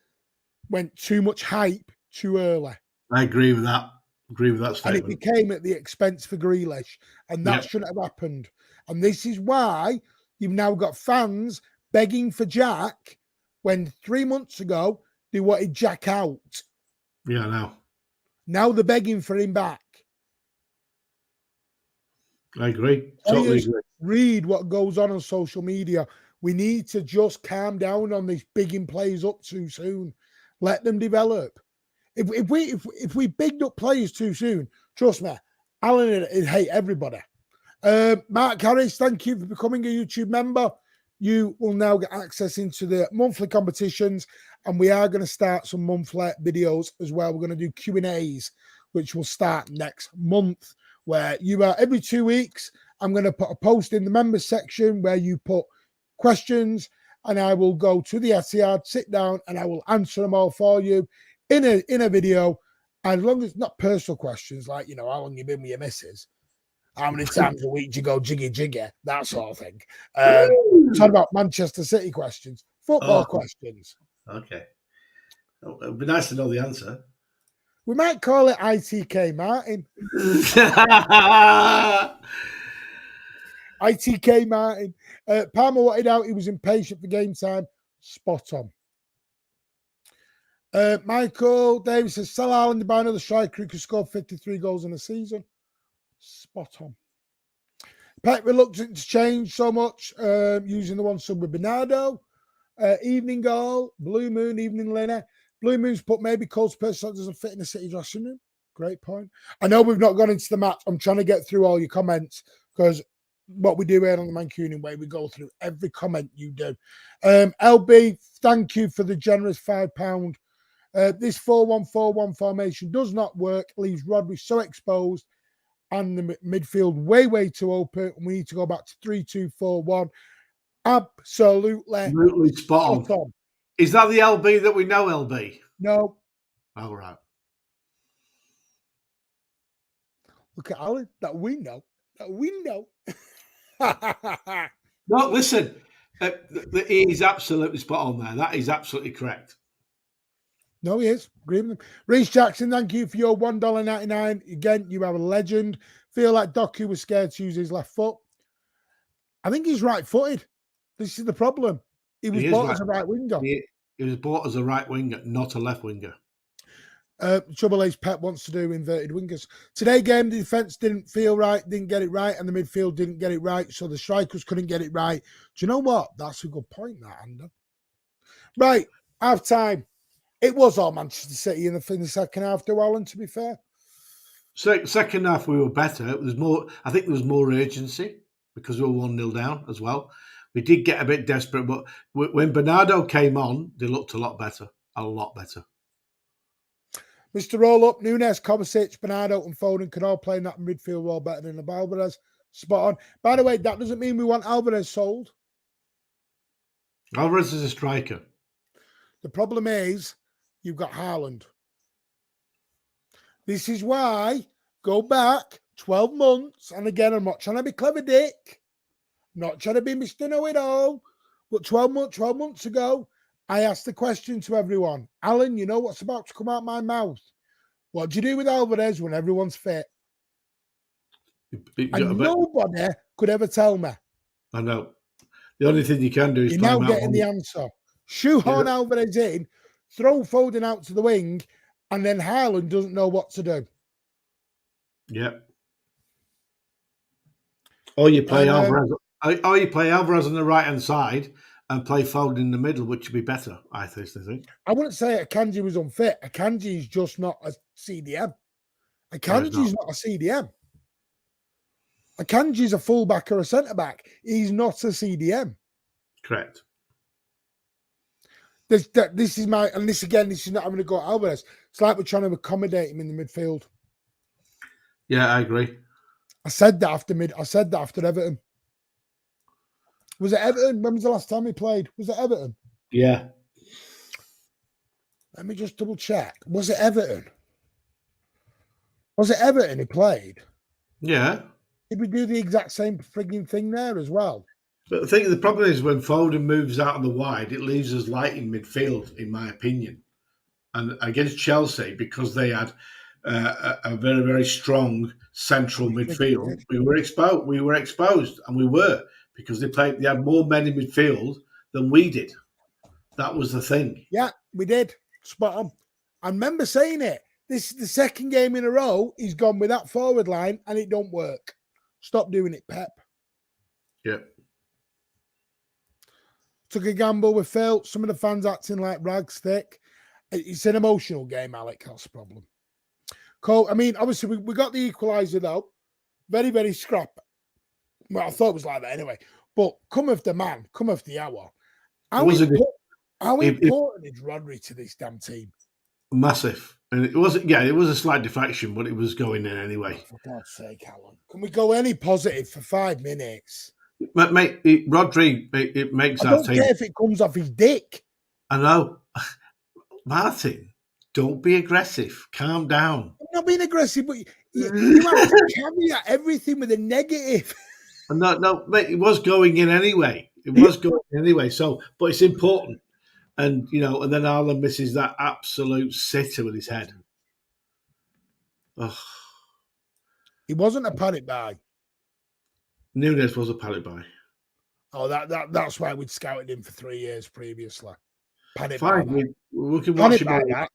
went too much hype too early. I agree with that. Statement. And it became at the expense for Grealish. And that shouldn't have happened. And this is why you've now got fans begging for Jack when 3 months ago they wanted Jack out. Yeah, I know. Now they're begging for him back. I agree. Totally agree. Read what goes on social media. We need to just calm down on this bigging players up too soon. Let them develop. If we bigged up players too soon, trust me, Alan would hate everybody. Mark Harris, thank you for becoming a YouTube member. You will now get access into the monthly competitions, and we are going to start some monthly videos as well. We're going to do Q&As, which will start next month, where you are every 2 weeks. I'm going to put a post in the members section where you put questions, and I will go to the Etihad, sit down, and I will answer them all for you in a video. As long as not personal questions like, how long you been with your missus, how many times a week do you go jiggy jiggy, that sort of thing. Talk about Manchester City questions, football questions. Okay. It'd be nice to know the answer. We might call it ITK Martin. ITK Martin. Palmer wanted out. He was impatient for game time. Spot on. Michael Davis says, sell Ireland to buy another striker who could score 53 goals in a season. Spot on. Pep reluctant to change so much, using the one sub with Bernardo. Evening goal, Blue Moon, evening Lena. Blue Moon's put maybe Cole's person doesn't fit in the City dressing room. Great point. I know we've not gone into the match. I'm trying to get through all your comments because what we do here on the Mancunian way, we go through every comment you do. LB, thank you for the generous £5. This 4-1-4-1 formation does not work, leaves Rodri so exposed and the midfield way too open. We need to go back to 3-2-4-1. Absolutely spot on. Is that the LB that we know, LB? No. All right. Look at Alan. That we know. No, listen. He is absolutely spot on there. That is absolutely correct. No, he is. Agree with him. Reece Jackson, thank you for your $1.99. Again, you are a legend. Feel like Doku was scared to use his left foot. I think he's right-footed. This is the problem. He was bought as a right winger. He was bought as a right winger, not a left winger. Trouble is, Pep wants to do inverted wingers. Today game, the defence didn't feel right, didn't get it right, and the midfield didn't get it right, so the strikers couldn't get it right. Do you know what? That's a good point, that, Ander. Right, half-time. It was all Manchester City in the second half, though, Alan, to be fair. Second half, we were better. It was more. I think there was more urgency because we were 1-0 down as well. We did get a bit desperate, but when Bernardo came on, they looked a lot better. A lot better. Mr. Roll-Up, Nunes, Kovacic, Bernardo and Foden can all play in that midfield role better than the Alvarez. Spot on. By the way, that doesn't mean we want Alvarez sold. Alvarez is a striker. The problem is you've got Haaland. This is why, go back 12 months, and again, I'm not trying to be clever dick, not trying to be Mr. Know-it-all, but 12 months ago, I asked the question to everyone, Alan, you know what's about to come out my mouth? What do you do with Alvarez when everyone's fit? And nobody could ever tell me. I know. The only thing you can do is you're now getting the answer. Shoehorn Alvarez in, throw Foden out to the wing, and then Haaland doesn't know what to do. Yep. Or you play Alvarez. Or you play Alvarez on the right-hand side and play Foden in the middle, which would be better, I think. I wouldn't say Akanji was unfit. Akanji is just not a CDM. Akanji's not a CDM. Akanji's a fullback or a centre-back. He's not a CDM. Correct. This is my, and this again, this is not having to go at Alvarez. It's like we're trying to accommodate him in the midfield. Yeah, I agree. I said that after Everton. Was it Everton? When was the last time he played? Was it Everton? Yeah. Let me just double check. Was it Everton? Was it Everton he played? Yeah. Did we do the exact same frigging thing there as well? But I think the problem is when Foden moves out on the wide, it leaves us light in midfield, in my opinion. And against Chelsea, because they had a very, very strong central midfield, we were exposed, and we were, because they had more men in midfield than we did. That was the thing. Yeah, we did. Spot on. I remember saying it. This is the second game in a row he's gone with that forward line, and it don't work. Stop doing it, Pep. Yep. Took a gamble with Phil. Some of the fans acting like rags thick. It's an emotional game, Alec. That's the problem. Cole, I mean, obviously, we got the equaliser, though. Very, very scrap. Well, I thought it was like that anyway. But come of the man, come of the hour. How important is Rodri to this damn team? Massive. And it wasn't, it was a slight deflection, but it was going in anyway. For God's sake, Alan. Can we go any positive for 5 minutes? Mate, Rodri, it makes I don't care if it comes off his dick. I know. Martin, don't be aggressive. Calm down. I'm not being aggressive, but you have to caveat everything with a negative. No, mate, it was going in anyway. It was going in anyway. So, but it's important. And, and then Alan misses that absolute sitter with his head. Oh. He wasn't a panic buy. Nunes was a panic buy. Oh, that's why we'd scouted him for 3 years previously. Panic Fine, buy. we can watch him. That.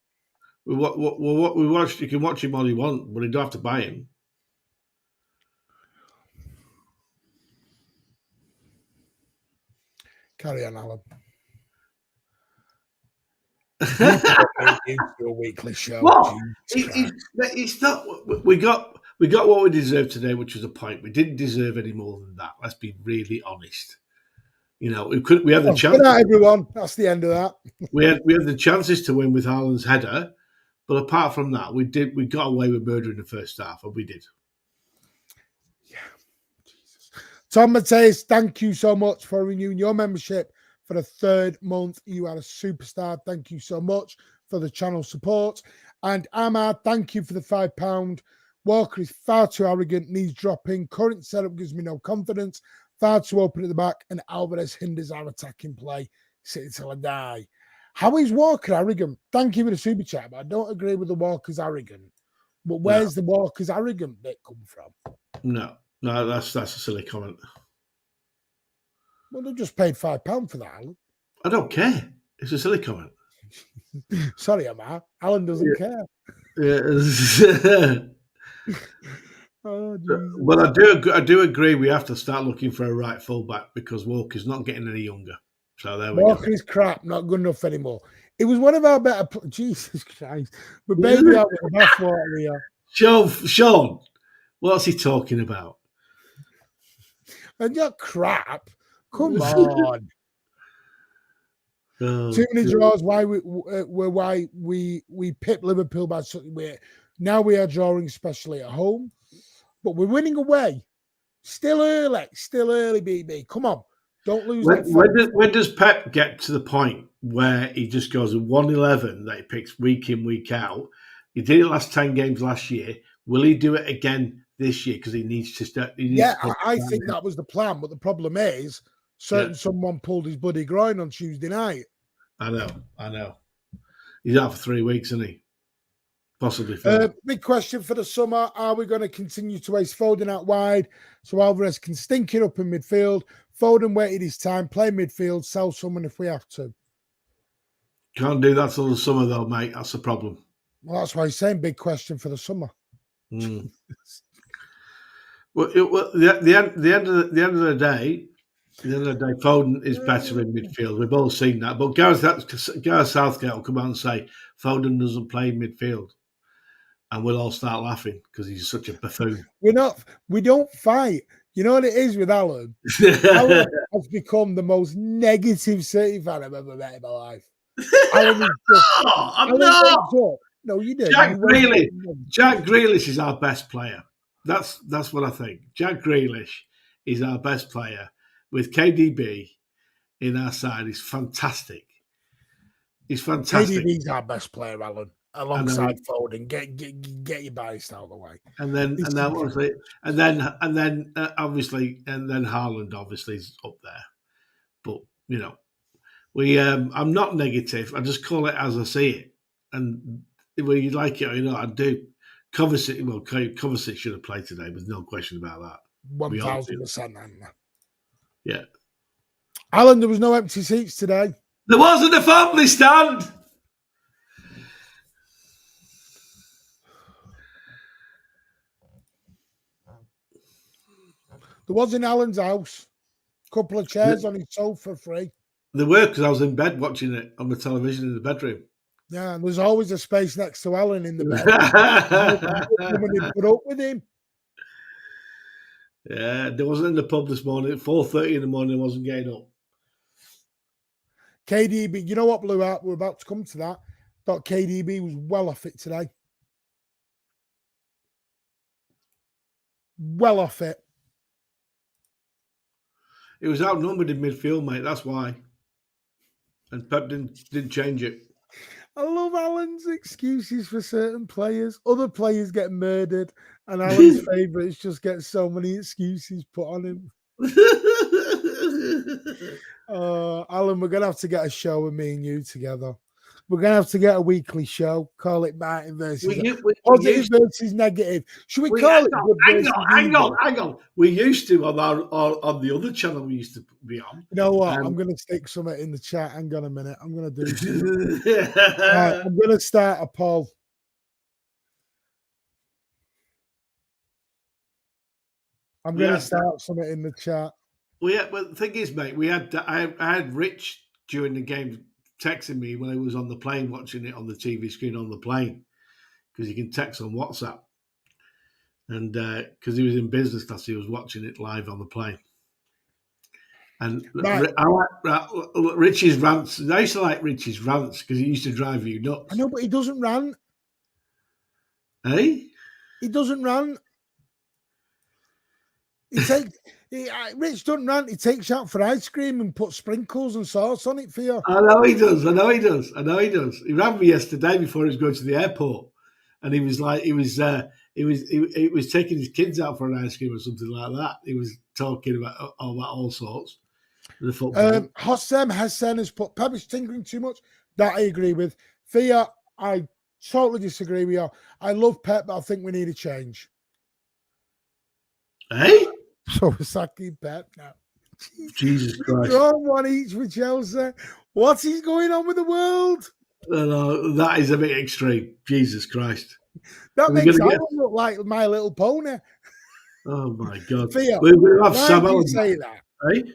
We watch. You can watch him all you want, but you don't have to buy him. Carry on, Alan. Into a weekly show. What? It's not. We got what we deserved today, which was a point. We didn't deserve any more than that. Let's be really honest. We had the chance. Good night, everyone. That's the end of that. we had the chances to win with Haaland's header, but apart from that, we got away with murder in the first half, and we did. Yeah. Jesus. Tom Mateus, thank you so much for renewing your membership for the 3rd month. You are a superstar. Thank you so much for the channel support. And Ahmad, thank you for the £5. Walker is far too arrogant, needs dropping. Current setup gives me no confidence. Far too open at the back, and Alvarez hinders our attacking play. Sit till I die. How is Walker arrogant? Thank you for the super chat, but I don't agree with the Walker's arrogant. But where's the Walker's arrogant bit come from? No, that's a silly comment. Well, they just paid £5 for that, Alan. I don't care. It's a silly comment. Sorry, Amar. Alan doesn't care. Yeah. Oh, Jesus. But I do agree we have to start looking for a right fullback because Walker's not getting any younger. So there we go. Walker is crap, not good enough anymore. It was one of our better. Jesus Christ. But baby out with the bathwater here. Sean, what's he talking about? And you're crap. Come on. Too many draws. Why we pipped Liverpool by something weird. Now we are drawing, especially at home. But we're winning away. Still early, BB. Come on. Don't lose when does Pep get to the point where he just goes with 1-11 that he picks week in, week out? He did it last 10 games last year. Will he do it again this year? Because he needs to start. I think that was the plan. But the problem is, someone pulled his bloody groin on Tuesday night. I know. He's out for 3 weeks, isn't he? Possibly. Big question for the summer. Are we going to continue to ace Foden out wide so Alvarez can stink it up in midfield? Foden waited his time, play midfield, sell someone if we have to. Can't do that till the summer, though, mate. That's the problem. Well, that's why he's saying big question for the summer. Mm. the end of the day, Foden is better in midfield. We've all seen that. But Gareth Southgate will come out and say Foden doesn't play in midfield. And we'll all start laughing because he's such a buffoon. We don't fight. You know what it is with Alan? Alan has become the most negative City fan I've ever met in my life. Alan is just, no, you did. Jack Grealish is our best player. That's what I think. Jack Grealish is our best player. With KDB in our side, he's fantastic. He's fantastic. KDB's our best player, Alan. Alongside Foden, get your bias out of the way, and then Haaland obviously is up there. But I'm not negative. I just call it as I see it, and whether you like it or I do. Kovacic should have played today. There's no question about that. 1,000%. Yeah, Alan, there was no empty seats today. There wasn't a family stand. There was in Alan's house. A couple of chairs on his sofa free. There were because I was in bed watching it on the television in the bedroom Yeah, and there's always a space next to Alan in the bed. Nobody put up with him. Yeah, there wasn't in the pub this morning. At 4:30 in the morning, I wasn't getting up. KDB, you know what blew out? We're about to come to that. Thought KDB was well off it today. Well off it. It was outnumbered in midfield, mate. That's why. And Pep didn't change it. I love Alan's excuses for certain players. Other players get murdered, and Alan's favourites just get so many excuses put on him. Alan, we're gonna have to get a show with me and you together. We're gonna have to get a weekly show. Call it Martin versus positive versus negative. Should we call it? Hang on. We used to on the other channel we used to be on. You know what? I'm gonna stick something in the chat. Hang on a minute. I'm gonna do something. Right, I'm gonna start a poll. I'm gonna start something in the chat. Well, yeah, but the thing is, mate, I had Rich during the game texting me when I was on the plane watching it on the TV screen on the plane, because you can text on WhatsApp, and because he was in business class, he was watching it live on the plane. And right. I like Richie's rants. I used to like Richie's rants because he used to drive you nuts. I know, but he doesn't rant. Hey, he doesn't rant. Rich doesn't rant. He takes you out for ice cream and puts sprinkles and sauce on it for you. I know he does. He ran me yesterday before he was going to the airport, and he was like, he was taking his kids out for an ice cream or something like that. He was talking about all sorts. Hossam Hassan has put Pep is tinkering too much. That I agree with. Thea, I totally disagree with you. I love Pep, but I think we need a change. Hey? So we're sacking Pep now. Jesus Christ. Drawn one each for Chelsea. What is going on with the world? No, that is a bit extreme. Jesus Christ. That makes Alan look like My Little Pony. Oh, my God. Thea, we'll have why do you say that? Hey?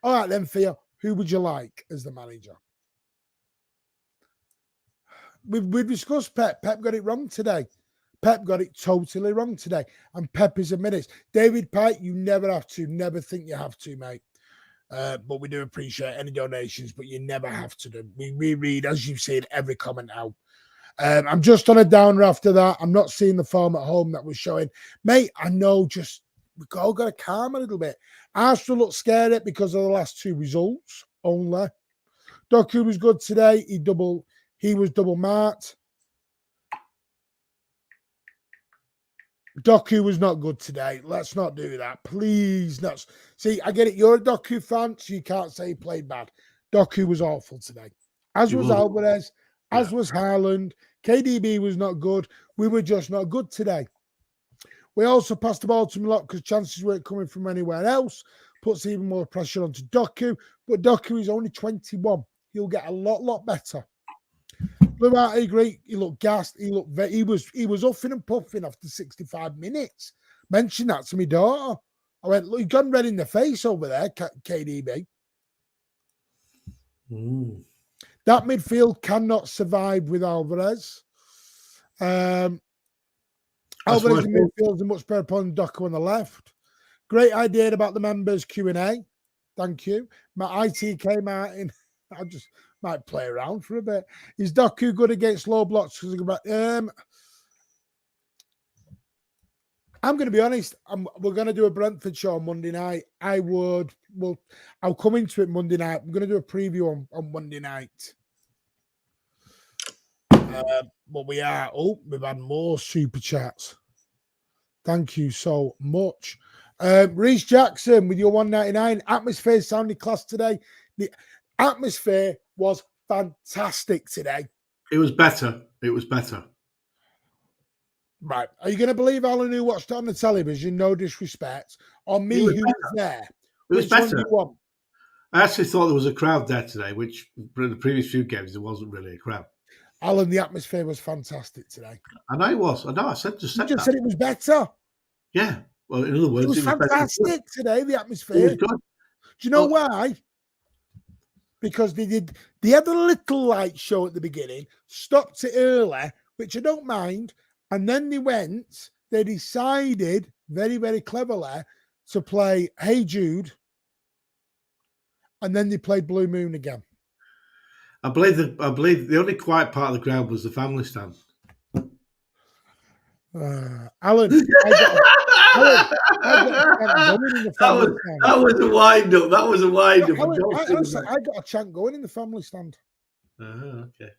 All right, then, Thea, who would you like as the manager? We've discussed Pep. Pep got it wrong today. Pep got it totally wrong today. And Pep is admitted. David Pike, you never have to. Never think you have to, mate. But we do appreciate any donations, but you never have to do. We reread, as you've seen, every comment out. I'm just on a downer after that. I'm not seeing the form at home that was showing. Mate, I know, just we've all got to calm a little bit. Arsenal looked scared because of the last two results only. Doku was good today. He was double marked. Doku was not good today. Let's not do that. Please. Not. See, I get it. You're a Doku fan, so you can't say he played bad. Doku was awful today. As was Alvarez. As was Haaland. KDB was not good. We were just not good today. We also passed the ball to Milot because chances weren't coming from anywhere else. Puts even more pressure onto Doku. But Doku is only 21. He'll get a lot better. Blue out, I agree. He looked gassed. He was huffing and puffing after 65 minutes. Mentioned that to my daughter. I went, look, he got red in the face over there, KDB. That midfield cannot survive with Alvarez. Alvarez in midfield is a much better opponent than Doku on the left. Great idea about the members Q&A. Thank you. My ITK Martin. I just might play around for a bit. Is Doku good against low blocks? I'm going to be honest. We're going to do a Brentford show on Monday night. I'll come into it Monday night. I'm going to do a preview on Monday night. But we've had more super chats. Thank you so much. Reece Jackson with your 199. Atmosphere sounded class today. The atmosphere was fantastic today. It was better. Right. Are you going to believe Alan who watched it on the television? No disrespect. Or me who was there? It was better. I actually thought there was a crowd there today, which in the previous few games there wasn't really a crowd. Alan, the atmosphere was fantastic today. I know it was. I know. I said said it was better. Yeah. Well, in other words, it was fantastic today. The atmosphere. It was good. Do you know why? because they had a little light show at the beginning, stopped it early, which I don't mind, and then they decided very, very cleverly to play Hey Jude, and then they played Blue Moon again. I believe the only quiet part of the ground was the family stand. Alan, I got a chant going in the family stand. That was a wind up. That was a wind up. Alan, I got a chant going in the family stand. Okay.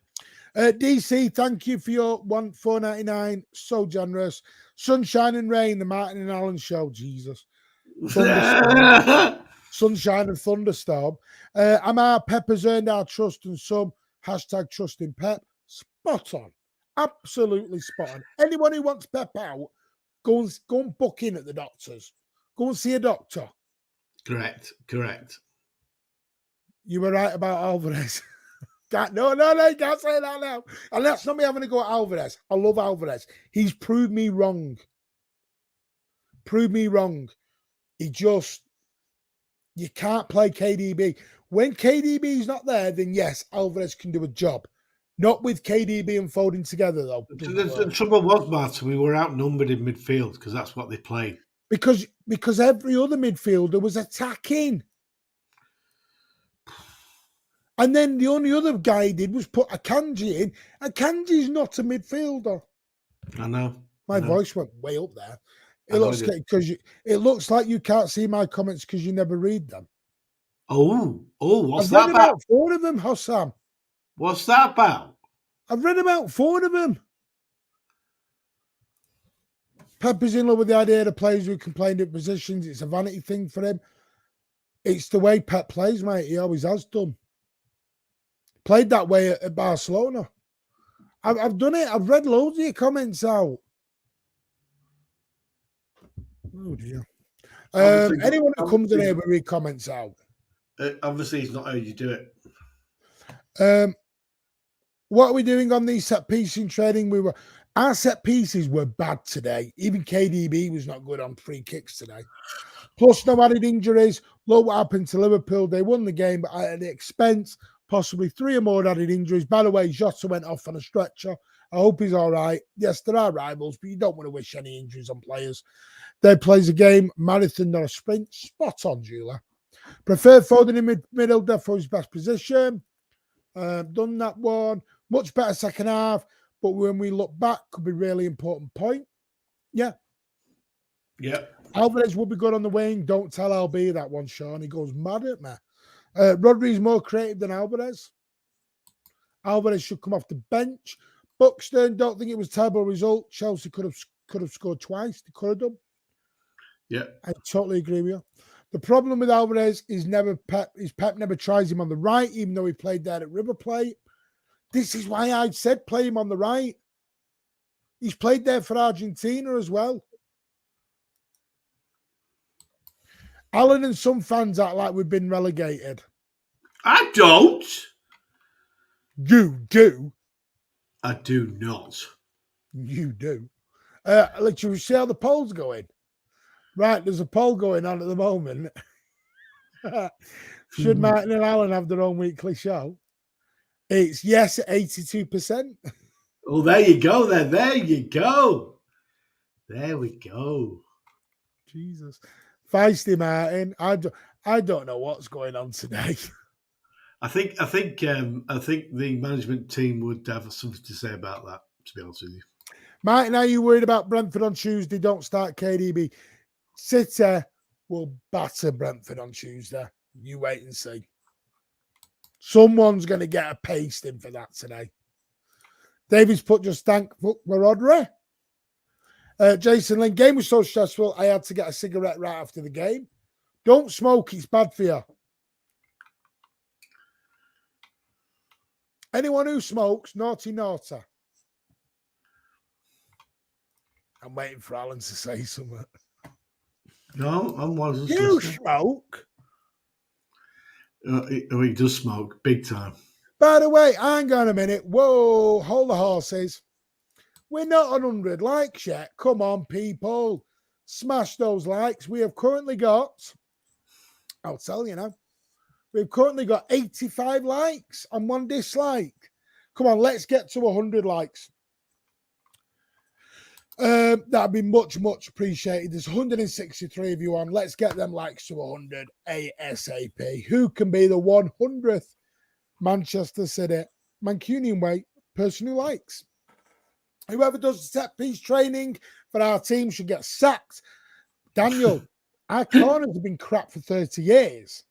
DC, thank you for your $4.99. So generous. Sunshine and Rain, the Martin and Alan show. Jesus. Sunshine and Thunderstorm. Amar Pep has earned our trust and some. Hashtag trust in Pep. Spot on. Absolutely spot on. Anyone who wants Pep out, go and book in at the doctor's. Go and see a doctor. Correct. You were right about Alvarez. No, you can't say that now. And that's not me having to go at Alvarez. I love Alvarez. He's proved me wrong. You can't play KDB. When KDB is not there, then yes, Alvarez can do a job. Not with KDB and Foden together, though. The trouble was, Martin, we were outnumbered in midfield because that's what they played. Because every other midfielder was attacking. And then the only other guy he did was put Akanji in. Akanji's not a midfielder. I know. My voice went way up there. It looks like you can't see my comments because you never read them. Oh, what's I've that read about? 4 of them, Hossam. What's that about? I've read about 4 of them. Pep is in love with the idea of players who can play in different positions. It's a vanity thing for him. It's the way Pep plays, mate. He always has done. Played that way at Barcelona. I've done it. I've read loads of your comments out. Oh, dear. Anyone who comes in here will read comments out. Obviously, he's not heard you do it. What are we doing on these set pieces in training? Our set pieces were bad today. Even KDB was not good on free kicks today. Plus, no added injuries. Look what happened to Liverpool. They won the game, but at the expense, possibly 3 or more added injuries. By the way, Jota went off on a stretcher. I hope he's all right. Yes, there are rivals, but you don't want to wish any injuries on players. They plays a game, marathon, not a sprint. Spot on, Julia. Prefer Foden in middle, therefore his best position. Done that one. Much better second half, but when we look back, could be really important point. Yeah. Alvarez will be good on the wing. Don't tell LB that one, Sean. He goes mad at me. Rodri's more creative than Alvarez. Alvarez should come off the bench. Buxton, don't think it was a terrible result. Chelsea could have scored twice. They could have done. Yeah. I totally agree with you. The problem with Alvarez is Pep never tries him on the right, even though he played there at River Plate. This is why I said play him on the right. He's played there for Argentina as well. Alan and some fans act like we've been relegated. I don't. You do. I do not. You do. Let's see how the poll's going. Right, there's a poll going on at the moment. Should Martin and Alan have their own weekly show? It's yes at 82%. Oh, there you go then. There you go. There we go. Jesus. Feisty Martin. I don't know what's going on today. I think the management team would have something to say about that, to be honest with you. Martin, are you worried about Brentford on Tuesday? Don't start KDB. City will batter Brentford on Tuesday. You wait and see. Someone's going to get a pasting for that today. Davies put just thank for Rodri. Jason Lynn, game was so stressful, I had to get a cigarette right after the game. Don't smoke, it's bad for you. Anyone who smokes, naughty. I'm waiting for Alan to say something. No, I wasn't. You smoke? He does smoke, big time. By the way, hang on a minute. Whoa, hold the horses. We're not on 100 likes yet. Come on, people. Smash those likes. We have currently got, I'll tell you now, We've currently got 85 likes and 1 dislike. Come on, let's get to 100 likes. That'd be much, much appreciated. There's 163 of you on. Let's get them likes to 100 ASAP. Who can be the 100th Manchester City Mancunian way person who likes? Whoever does the set piece training for our team should get sacked. Daniel, our corners have been crap for 30 years.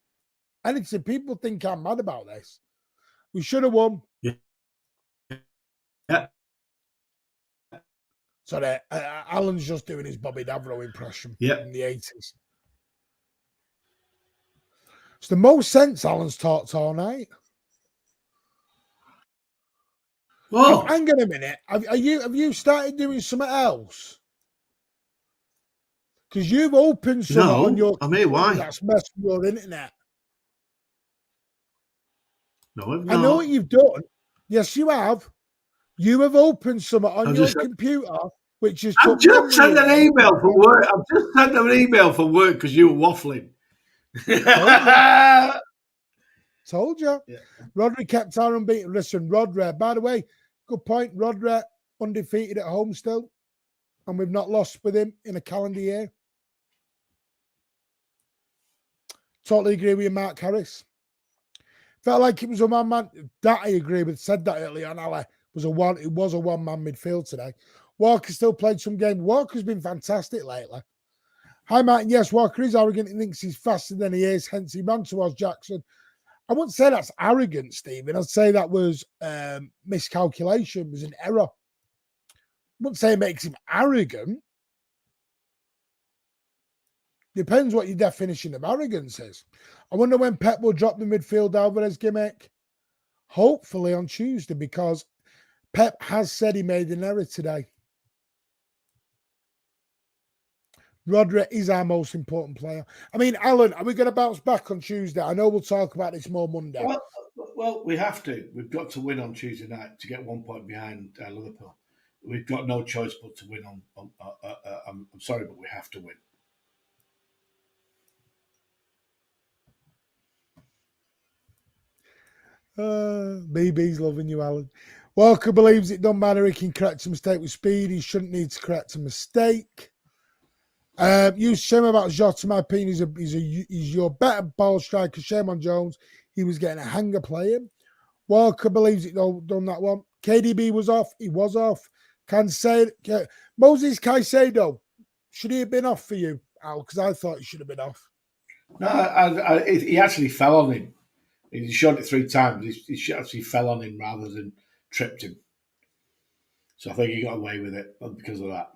And it's people think I'm mad about this. We should have won. Yeah. Sorry, Alan's just doing his Bobby Davro impression in the 80s. It's the most sense Alan's talked all night. Whoa. Hang on a minute. Have you started doing something else? Because you've opened something on your computer why? That's messed with your internet. No, I've I know not. what you've done. Yes, you have. You have opened something on your computer, which is. I've just sent an email for work. I've just sent them an email for work because you were waffling. Told you. Yeah. Rodri kept our unbeaten. Listen, Rodri, by the way, good point. Rodri undefeated at home still, and we've not lost with him in a calendar year. Totally agree with you, Mark Harris. Felt like it was a one-man. That I agree with. Said that earlier on. It was a one-man midfield today. Walker still played some game. Walker's been fantastic lately. Hi, Martin. Yes, Walker is arrogant. He thinks he's faster than he is. Hence, he ran towards Jackson. I wouldn't say that's arrogant, Stephen. I'd say that was miscalculation. It was an error. I wouldn't say it makes him arrogant. Depends what your definition of arrogance is. I wonder when Pep will drop the midfield Alvarez gimmick. Hopefully on Tuesday, because Pep has said he made an error today. Rodri is our most important player. I mean, Alan, are we going to bounce back on Tuesday? I know we'll talk about this more Monday. Well, we have to. We've got to win on Tuesday night to get 1 point behind Liverpool. We've got no choice but to win I'm sorry, but we have to win. BB's loving you, Alan. Walker believes it don't matter. He can correct a mistake with speed. He shouldn't need to correct a mistake. You shame about Jota. In my opinion, he's your better ball striker. Shame on Jones. He was getting a hanger playing. Walker believes it done that one. KDB was off. He was off. Moses Caicedo. Should he have been off for you, Al? Because I thought he should have been off. No, he actually fell on him. He shot it 3 times. He actually fell on him rather than tripped him. So I think he got away with it because of that.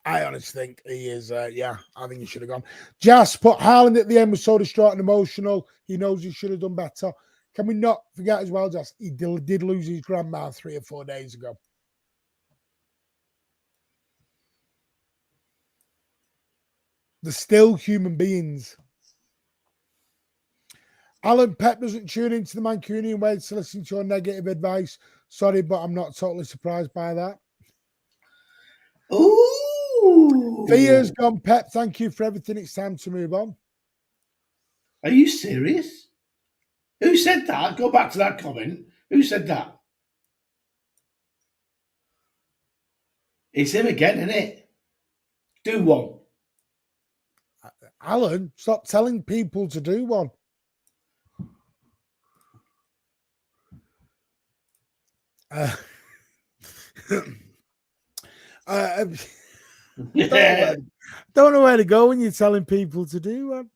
I honestly think he is, I think he should have gone. Jas put Haaland at the end was so distraught and emotional. He knows he should have done better. Can we not forget as well, Jas, he did lose his grandma 3 or 4 days ago. They're still human beings. Alan, Pep doesn't tune into the Mancunian way to listen to your negative advice. Sorry, but I'm not totally surprised by that. Ooh. Fear's gone, Pep. Thank you for everything. It's time to move on. Are you serious? Who said that? Go back to that comment. Who said that? It's him again, isn't it? Do one. Alan, stop telling people to do one. Don't know where to go when you're telling people to do one.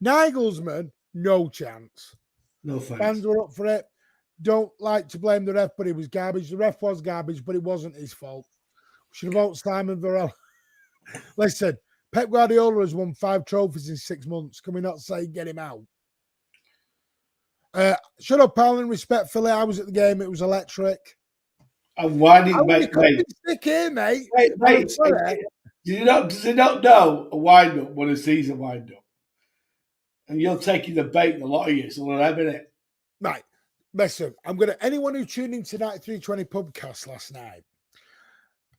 Nagelsmann, no chance. No thanks. Fans were up for it. Don't like to blame the ref, but he was garbage. The ref was garbage, but it wasn't his fault. Should have voted Simon Varela. Listen, Pep Guardiola has won 5 trophies in 6 months. Can we not say get him out? Shut up, Alan. Respectfully, I was at the game. It was electric. And why did stick here, mate? Wait. Does he not know a wind up when he sees a wind up? And you're taking the bait, the lot of you. It's all right, isn't it? Right. Listen, anyone who tuned in to that 320 podcast last night,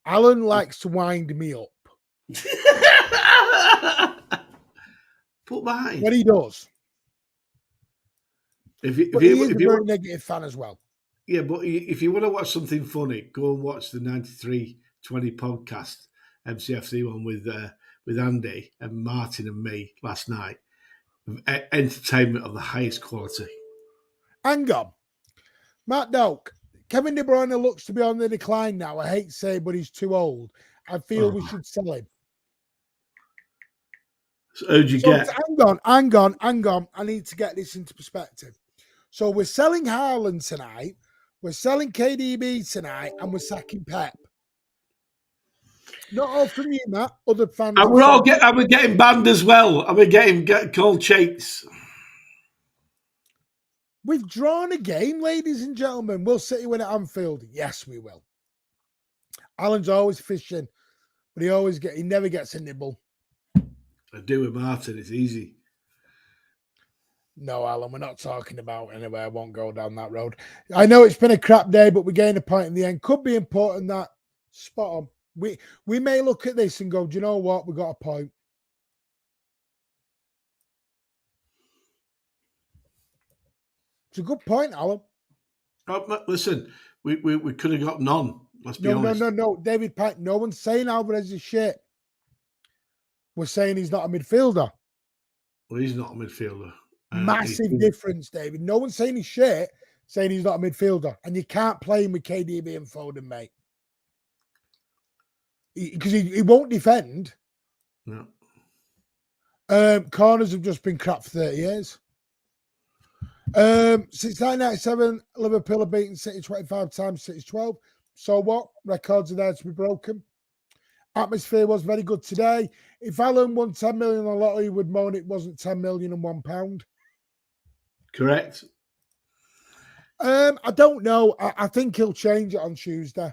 Alan likes to wind me up. Put mine. What he does. But he is a very negative fan as well. Yeah, but if you want to watch something funny, go and watch the 9320 podcast, MCFC one with Andy and Martin and me last night. Entertainment of the highest quality. Hang on. Matt Doak, Kevin De Bruyne looks to be on the decline now. I hate to say, but he's too old. I feel we should sell him. So who'd you get? Hang on. I need to get this into perspective. So we're selling Haaland tonight. We're selling KDB tonight, and we're sacking Pep. Not all from you, Matt. Other fans. And we're getting banned as well. And we're getting called cheats. We've drawn a game, ladies and gentlemen. Will City win at Anfield? Yes, we will. Alan's always fishing, but he never gets a nibble. I do with Martin. It's easy. No, Alan, we're not talking about anyway. I won't go down that road. I know it's been a crap day, but we gained a point in the end. Could be important that spot on. We may look at this and go, do you know what? We got a point. It's a good point, Alan. Oh, listen, we could have got none. Let's be honest. No. David Pike, no one's saying Alvarez is shit. We're saying he's not a midfielder. Well, he's not a midfielder. Massive difference, David. No one's saying he's shit, saying he's not a midfielder. And you can't play him with KDB and Foden, mate. Because he won't defend. No. Corners have just been crap for 30 years. Since 1997, Liverpool have beaten City 25 times, City's 12. So what? Records are there to be broken. Atmosphere was very good today. If Alan won 10 million on a lottery, he would moan it wasn't 10 million and £1. Correct. I don't know. I think he'll change it on Tuesday.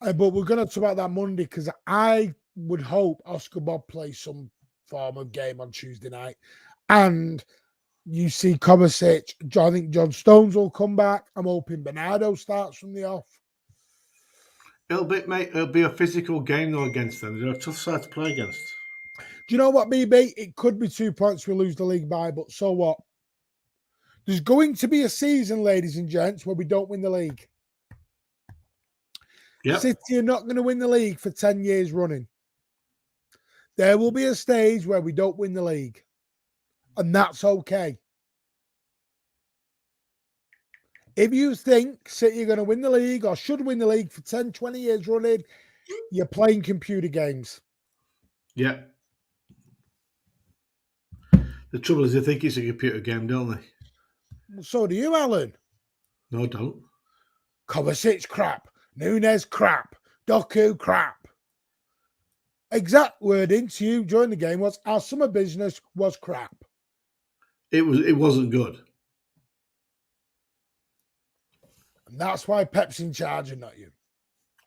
But we're going to talk about that Monday because I would hope Oscar Bob plays some form of game on Tuesday night. And you see Kovacic. I think John Stones will come back. I'm hoping Bernardo starts from the off. It'll be a physical game though against them. They're a tough side to play against. Do you know what, BB? It could be 2 points we lose the league by, but so what? There's going to be a season, ladies and gents, where we don't win the league. Yep. City are not going to win the league for 10 years running. There will be a stage where we don't win the league. And that's okay. If you think City are going to win the league or should win the league for 10, 20 years running, you're playing computer games. Yeah. The trouble is they think it's a computer game, don't they? So do you, Alan. No, don't. Kovacic crap. Nunes crap. Doku crap. Exact wording to you during the game was our summer business was crap. It wasn't good. And that's why Pep's in charge and not you.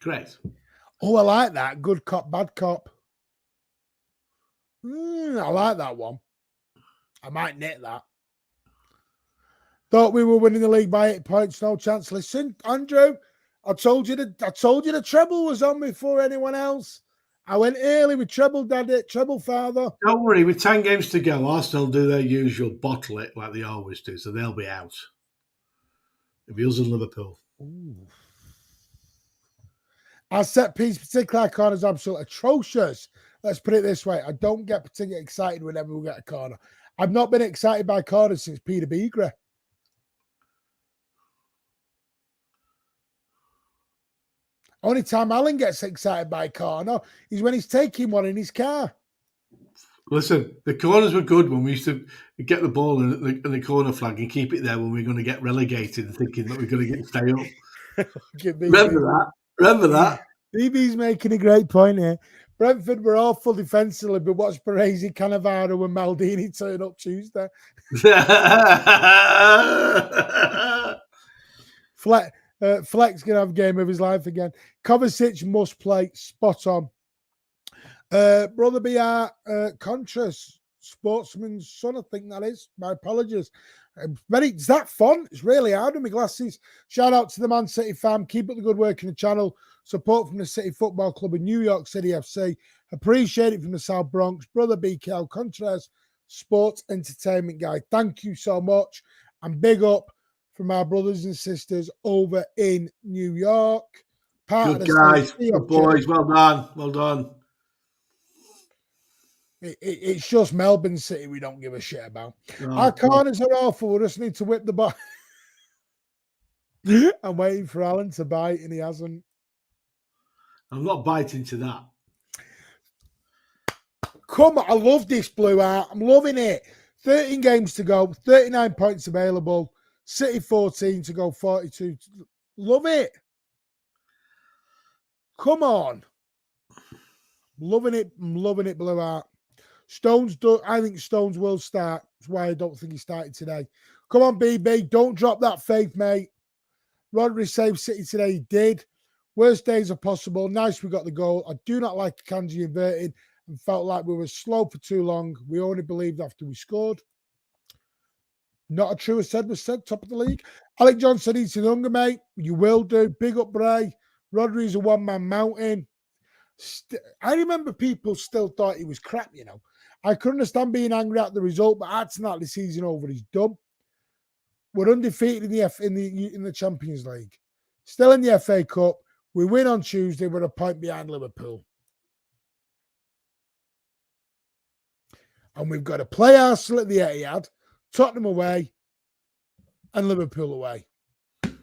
Correct. Oh, I like that. Good cop, bad cop. I like that one. I might knit that. Thought we were winning the league by 8 points. No chance. Listen, Andrew, I told you the treble was on before anyone else. I went early with treble daddy, treble father. Don't worry, with 10 games to go, Arsenal do their usual bottle it like they always do, so they'll be out. It'll be us and Liverpool. Ooh. Our set piece, particular corner, is absolutely atrocious. Let's put it this way. I don't get particularly excited whenever we get a corner. I've not been excited by corners since Peter Beagre. Only time Alan gets excited by a corner is when he's taking one in his car. Listen, the corners were good when we used to get the ball in the corner flag and keep it there when we were going to get relegated and thinking that we're going to stay up. Remember that? BB's making a great point here. Brentford were awful defensively, but watch Baresi, Cannavaro and Maldini turn up Tuesday. Fleck's going to have a game of his life again. Kovacic must play. Spot on. Brother BR, Contras, sportsman's son, I think that is. My apologies. It's that font. It's really hard with my glasses. Shout out to the Man City fam. Keep up the good work in the channel. Support from the City Football Club in New York City FC. Appreciate it from the South Bronx. Brother BKL Contras, sports entertainment guy. Thank you so much. And big up from our brothers and sisters over in New York. Good guys, good boys. Well done, well done. It's just Melbourne City we don't give a shit about. No, Our corners are awful. We just need to whip the ball. I'm waiting for Alan to bite, and he hasn't. I'm not biting to that. Come on, I love this Blue Art. I'm loving it. 13 games to go, 39 points available. City 14 to go, 42. Love it. Come on. Loving it. I'm loving it, Blue Art. I think Stones will start. That's why I don't think he started today. Come on, BB. Don't drop that faith, mate. Rodri saved City today. He did. Worst days are possible. Nice we got the goal. I do not like Kanji inverted and felt like we were slow for too long. We only believed after we scored. Not a true said was said, top of the league. Alec John said he's an hunger, mate. You will do. Big up, Bray. Rodri's a one-man mountain. I remember people still thought he was crap, you know. I could understand being angry at the result, but that's not the season over. He's done. We're undefeated in the Champions League. Still in the FA Cup. We win on Tuesday. We're a point behind Liverpool. And we've got to play Arsenal at the Etihad, Tottenham away, and Liverpool away.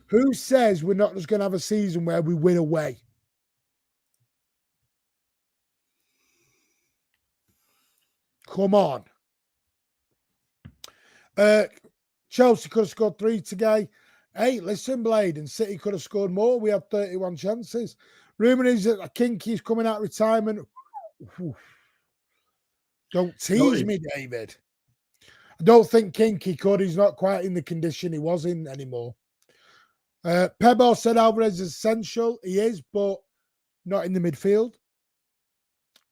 Who says we're not just going to have a season where we win away? Come on. Chelsea could have scored 3 today. Hey, listen, Blade, and City could have scored more. We had 31 chances. Rumour is that Kinky's coming out of retirement. Don't tease me, David. I don't think Kinky could. He's not quite in the condition he was in anymore. Pebble said Alvarez is essential. He is, but not in the midfield.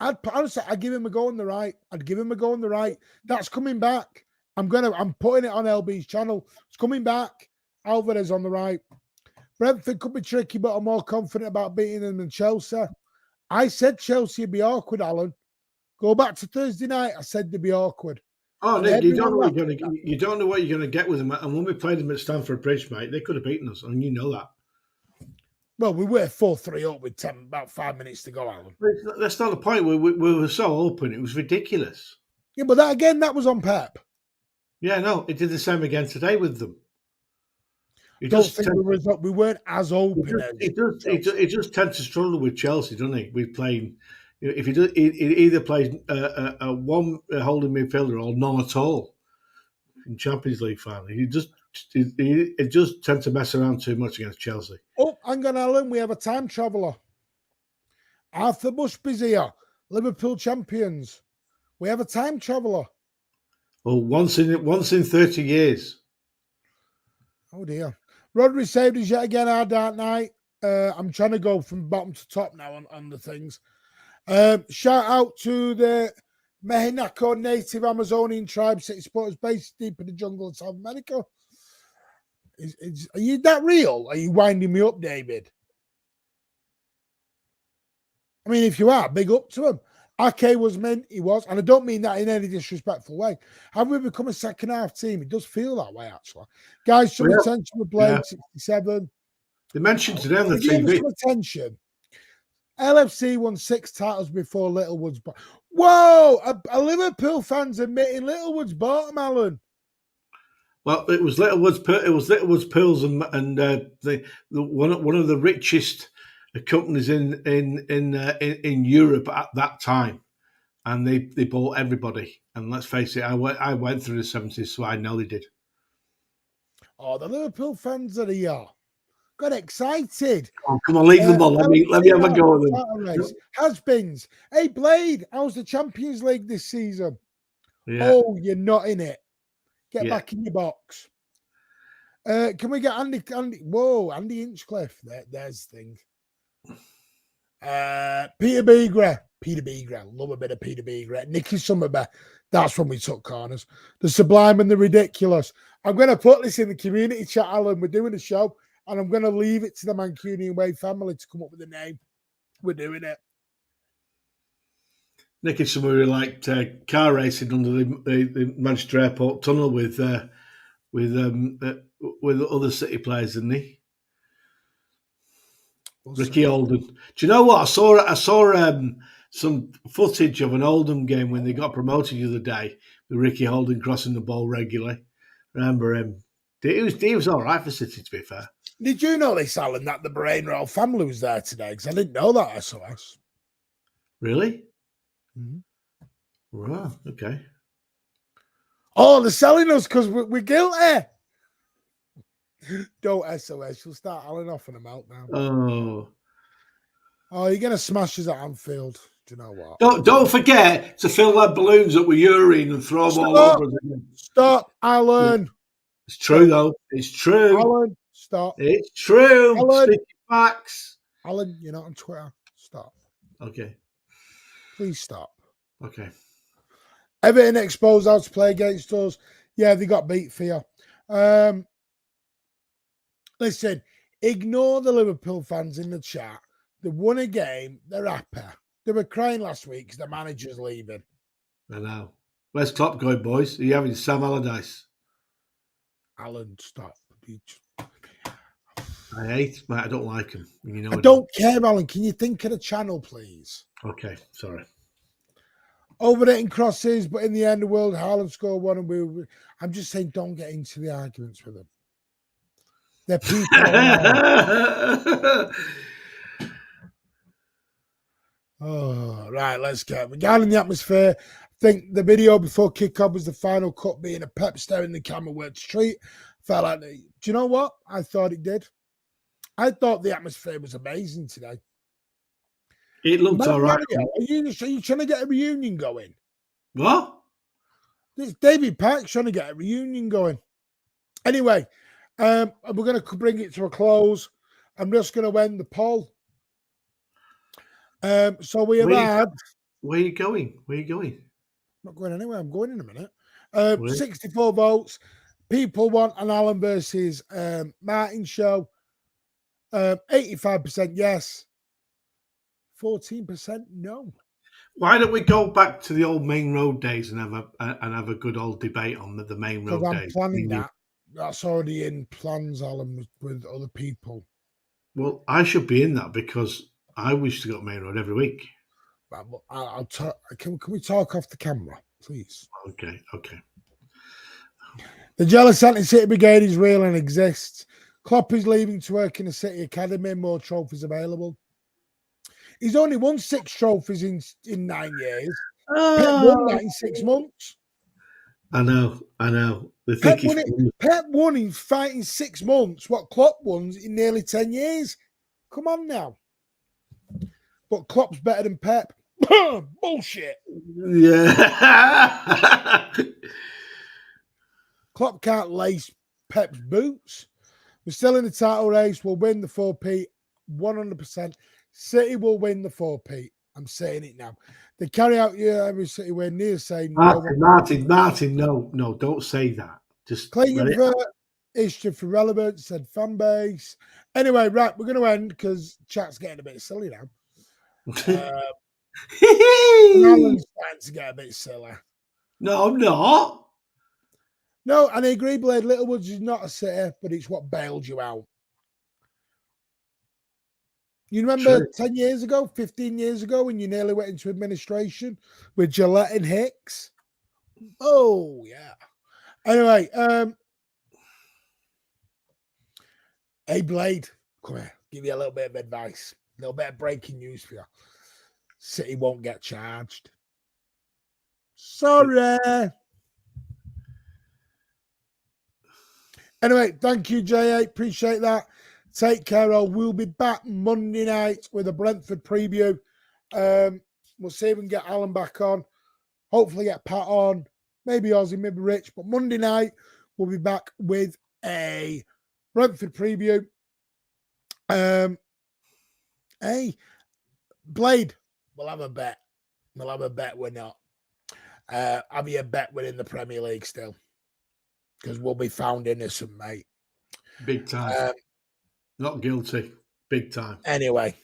Honestly, I'd give him a go on the right. That's coming back. I'm putting it on LB's channel. It's coming back. Alvarez on the right. Brentford could be tricky, but I'm more confident about beating them than Chelsea. I said Chelsea would be awkward, Alan. Go back to Thursday night. I said they'd be awkward. Oh, Nick, you don't know what you're going to get with them. And when we played them at Stamford Bridge, mate, they could have beaten us, and you know that. Well, we were 4-3 up with about 5 minutes to go, Alan. That's not the point. We were so open. It was ridiculous. Yeah, but that was on Pep. Yeah, no, it did the same again today with them. We weren't as open. He just tends to struggle with Chelsea, doesn't he? With playing, if he either plays a one holding midfielder or none at all in Champions League final. He just tends to mess around too much against Chelsea. Oh, hang on, Alan. We have a time traveller. Arthur Bushby's here. Liverpool champions. We have a time traveller. Oh, once in 30 years. Oh dear. Rodri saved us yet again our dark night. I'm trying to go from bottom to top now on the things. Shout out to the Mexico native Amazonian tribe, City supporters based deep in the jungle of South America. Are you that real? Are you winding me up, David? I mean, if you are, big up to him. Ake was meant, he was, and I don't mean that in any disrespectful way. Have we become a second half team? It does feel that way, actually. Guys, some attention with Blade 67. They mentioned today on the TV. Some attention. LFC won 6 titles before Littlewood's. Whoa! A Liverpool fans admitting Littlewood's bought them, Alan. Well, it was Littlewood's Pools and one of the richest companies in Europe at that time, and they bought everybody. And let's face it, I went through the 70s, so I know they did. Oh, the Liverpool fans are here. Got excited. Oh, come on, leave them on. Let me have a go at them. Has-beens. Hey, Blade, how's the Champions League this season? Yeah. Oh, you're not in it. Get back in your box. Can we get Andy? Whoa, Andy Inchcliffe. There's the thing. Peter Beagra. Love a bit of Peter Beagra. Nicky Summerby. That's when we took corners. The sublime and the ridiculous. I'm going to put this in the community chat, Alan. We're doing a show, and I'm going to leave it to the Mancunian Way family to come up with a name. We're doing it. Nicky somebody liked car racing under the Manchester Airport tunnel with other City players, didn't he? Ricky Holden. Do you know what? I saw some footage of an Oldham game when they got promoted the other day with Ricky Holden crossing the ball regularly. Remember him? He was all right for City, to be fair. Did you know this, Alan, that the Brain Royal family was there today? Because I didn't know that, SOS. Really? Mm-hmm. Right, okay. Oh, they're selling us because we're guilty. Don't SOS. You'll start Alan off in a meltdown. Oh, you're going to smash us at Anfield. Do you know what? Don't forget to fill their balloons up with urine and throw them all over them. Stop, Alan. It's true, though. It's true. Alan, stop. It's true. Alan. Sticky facts. Alan, you're not on Twitter. Stop. Okay. Please stop. Okay. Everton exposed how to play against us. Yeah, they got beat for you. Listen, ignore the Liverpool fans in the chat. They won a game. They're happy. They were crying last week because the manager's leaving. I know. Where's Klopp going, boys? Are you having Sam Allardyce? Alan, stop. I hate, mate. I don't like him. You know. I don't care, Alan. Can you think of the channel, please? Okay, sorry. Overrating crosses, but in the end, the world, Haaland scored one, and I'm just saying, don't get into the arguments with them. They're people. Oh, right, let's go. Regarding the atmosphere, I think the video before kickoff was the final cut being a Pep staring the camera where to treat. Felt like, do you know what? I thought it did. I thought the atmosphere was amazing today. It looked all right. Are you trying to get a reunion going? What? It's David Park's trying to get a reunion going. Anyway, we're going to bring it to a close. I'm just going to end the poll. So we have had. Where are you going? Where are you going? I'm not going anywhere. I'm going in a minute. 64 votes. People want an Alan versus Martin show. 85% yes. 14% no. Why don't we go back to the old main road days and have a good old debate on the main road days? I'm planning that. That's already in plans, Alan, with other people. Well, I should be in that because I wish to go to main road every week. I'll talk. Can we talk off the camera, please? Okay. The jealous anti-City brigade is real and exists. Klopp is leaving to work in the City Academy. More trophies available. He's only won 6 trophies in 9 years. Pep won that in 6 months. I know. Pep won in 6 months what Klopp won in nearly 10 years. Come on now. But Klopp's better than Pep. Bullshit. Yeah. Klopp can't lace Pep's boots. We're still in the title race. We'll win the 4P 100%. City will win the 4P. I'm saying it now. They carry out every City win. Near saying Martin, no, don't say that. Just claiming for history for relevance, said fan base. Anyway, right, we're going to end because chat's getting a bit silly now. Alan's starting to get a bit silly. No, I'm not. No, and I agree, Blade. Littlewoods is not a City, but it's what bailed you out. You remember 10 years ago, 15 years ago, when you nearly went into administration with Gillette and Hicks? Oh, yeah. Anyway, hey, Blade, come here. Give you a little bit of advice. A little bit of breaking news for you. City won't get charged. Sorry. Anyway, thank you, J8. Appreciate that. Take care, all. We'll be back Monday night with a Brentford preview. We'll see if we can get Alan back on. Hopefully get Pat on. Maybe Ozzy, maybe Rich. But Monday night, we'll be back with a Brentford preview. Hey, Blade, we'll have a bet. We'll have a bet we're not. Have you a bet we're in the Premier League still? Because we'll be found innocent, mate. Big time. Not guilty. Big time. Anyway,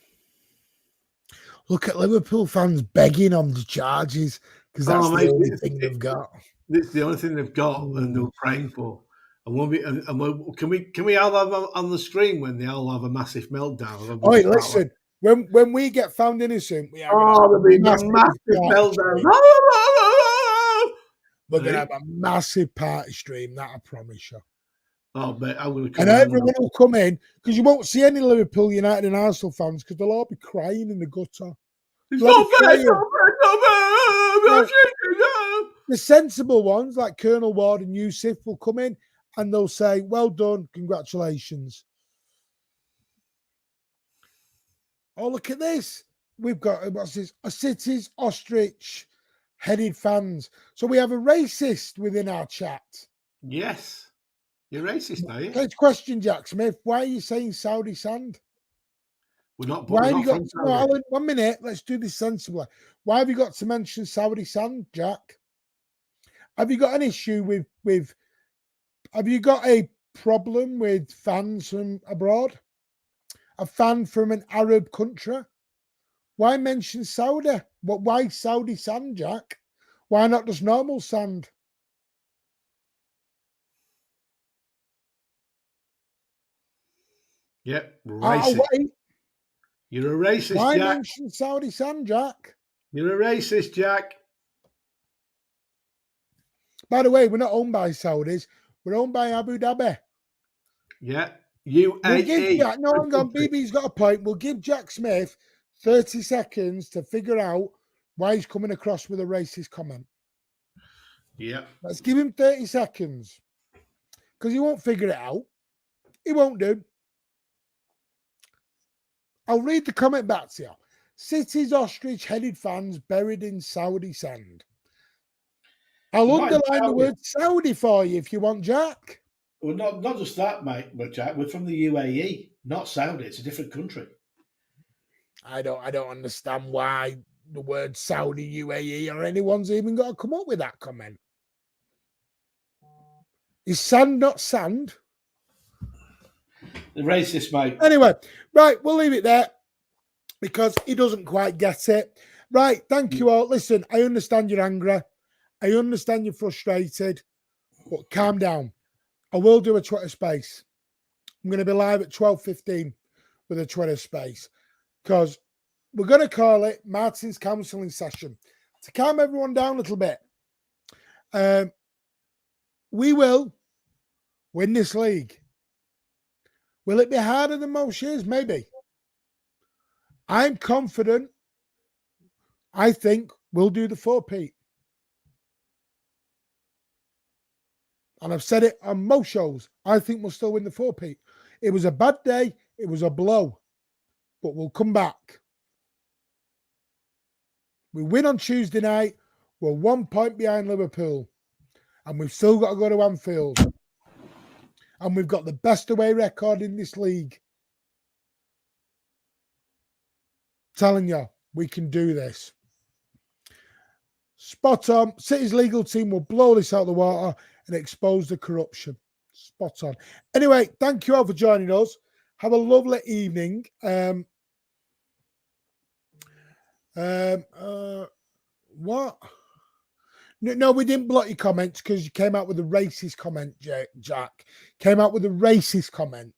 Look at Liverpool fans begging on the charges because that's the only thing they've got. It's the only thing they've got, and they're praying for. And can we all have on the screen when they all have a massive meltdown? Oh, listen, when we get found innocent, we are there'll be a massive meltdown. We're gonna have a massive party stream. That I promise you. Oh, but I'm gonna come and everyone will come in because you won't see any Liverpool, United, and Arsenal fans because they'll all be crying in the gutter. It's not fair, The sensible ones like Colonel Ward and Yusuf will come in and they'll say, "Well done, congratulations." Oh, look at this. We've got, what's this? A City's ostrich-headed fans. So we have a racist within our chat. Yes. You're racist, are you? Okay, question, Jack Smith. Why are you saying Saudi sand? We're not. Why have you got? No, Alan, 1 minute. Let's do this sensibly. Why have you got to mention Saudi sand, Jack? Have you got an issue with? Have you got a problem with fans from abroad? A fan from an Arab country? Why mention Saudi? Why Saudi sand, Jack? Why not just normal sand? Yep, racist. Wait. You're a racist, Why Jack. mention Saudi sand, Jack? You're a racist, Jack. By the way, we're not owned by Saudis. We're owned by Abu Dhabi. Yeah. UAE. No, hang on. BB's got a point. We'll give Jack Smith 30 seconds to figure out why he's coming across with a racist comment. Yeah. Let's give him 30 seconds. Because he won't figure it out. He won't do. I'll read the comment back to you. City's ostrich-headed fans buried in Saudi sand. I'll underline the word Saudi for you if you want, Jack. Well, not just that, mate, but Jack, we're from the UAE, not Saudi. It's a different country. I don't understand why the word Saudi, UAE, or anyone's even got to come up with that comment. Is sand not sand? The racist, mate. Anyway, right, we'll leave it there because he doesn't quite get it. Right, thank you all. Listen, I understand you're angry. I understand you're frustrated, but calm down. I will do a Twitter space. I'm going to be live at 12:15 with a Twitter space because we're going to call it Martin's counselling session to calm everyone down a little bit. We will win this league. Will it be harder than most years? Maybe. I'm confident. I think we'll do the 4-peat. And I've said it on most shows. I think we'll still win the 4-peat. It was a bad day. It was a blow. But we'll come back. We win on Tuesday night. We're 1 point behind Liverpool. And we've still got to go to Anfield. And we've got the best away record in this league. Telling you, we can do this. Spot on. City's legal team will blow this out of the water and expose the corruption. Spot on. Anyway, thank you all for joining us. Have a lovely evening. What? No, we didn't block your comments because you came out with a racist comment, Jack. Came out with a racist comment.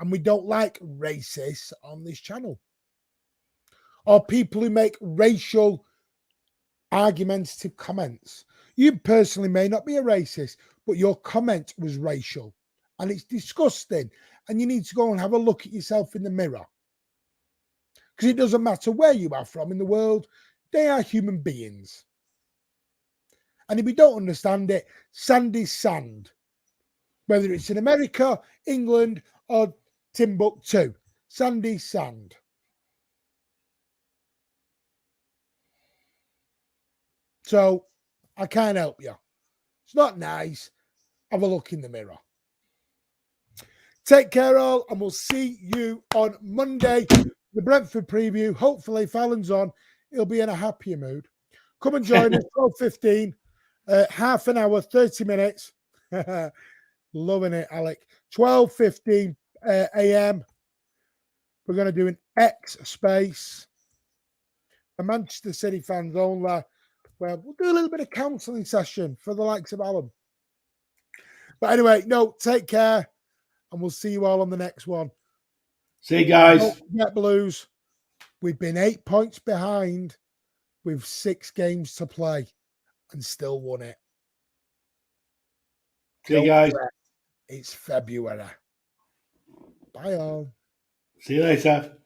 And we don't like racists on this channel. Or people who make racial argumentative comments. You personally may not be a racist, but your comment was racial. And it's disgusting. And you need to go and have a look at yourself in the mirror. Because it doesn't matter where you are from in the world. They are human beings. And if you don't understand it, sand is sand. Whether it's in America, England, or Timbuktu. Sand is sand. So, I can't help you. It's not nice. Have a look in the mirror. Take care all, and we'll see you on Monday. The Brentford preview. Hopefully, if Alan's on, he'll be in a happier mood. Come and join us, 12:15. Half an hour, 30 minutes. Loving it, Alec. 12:15 a.m. We're going to do an X space. a Manchester City fans only, where we'll do a little bit of counselling session for the likes of Alan. But anyway, no, take care, and we'll see you all on the next one. See you guys. Don't forget, Blues, we've been 8 points behind with 6 games to play and still won it. See you guys. It's February. Bye all. See you later.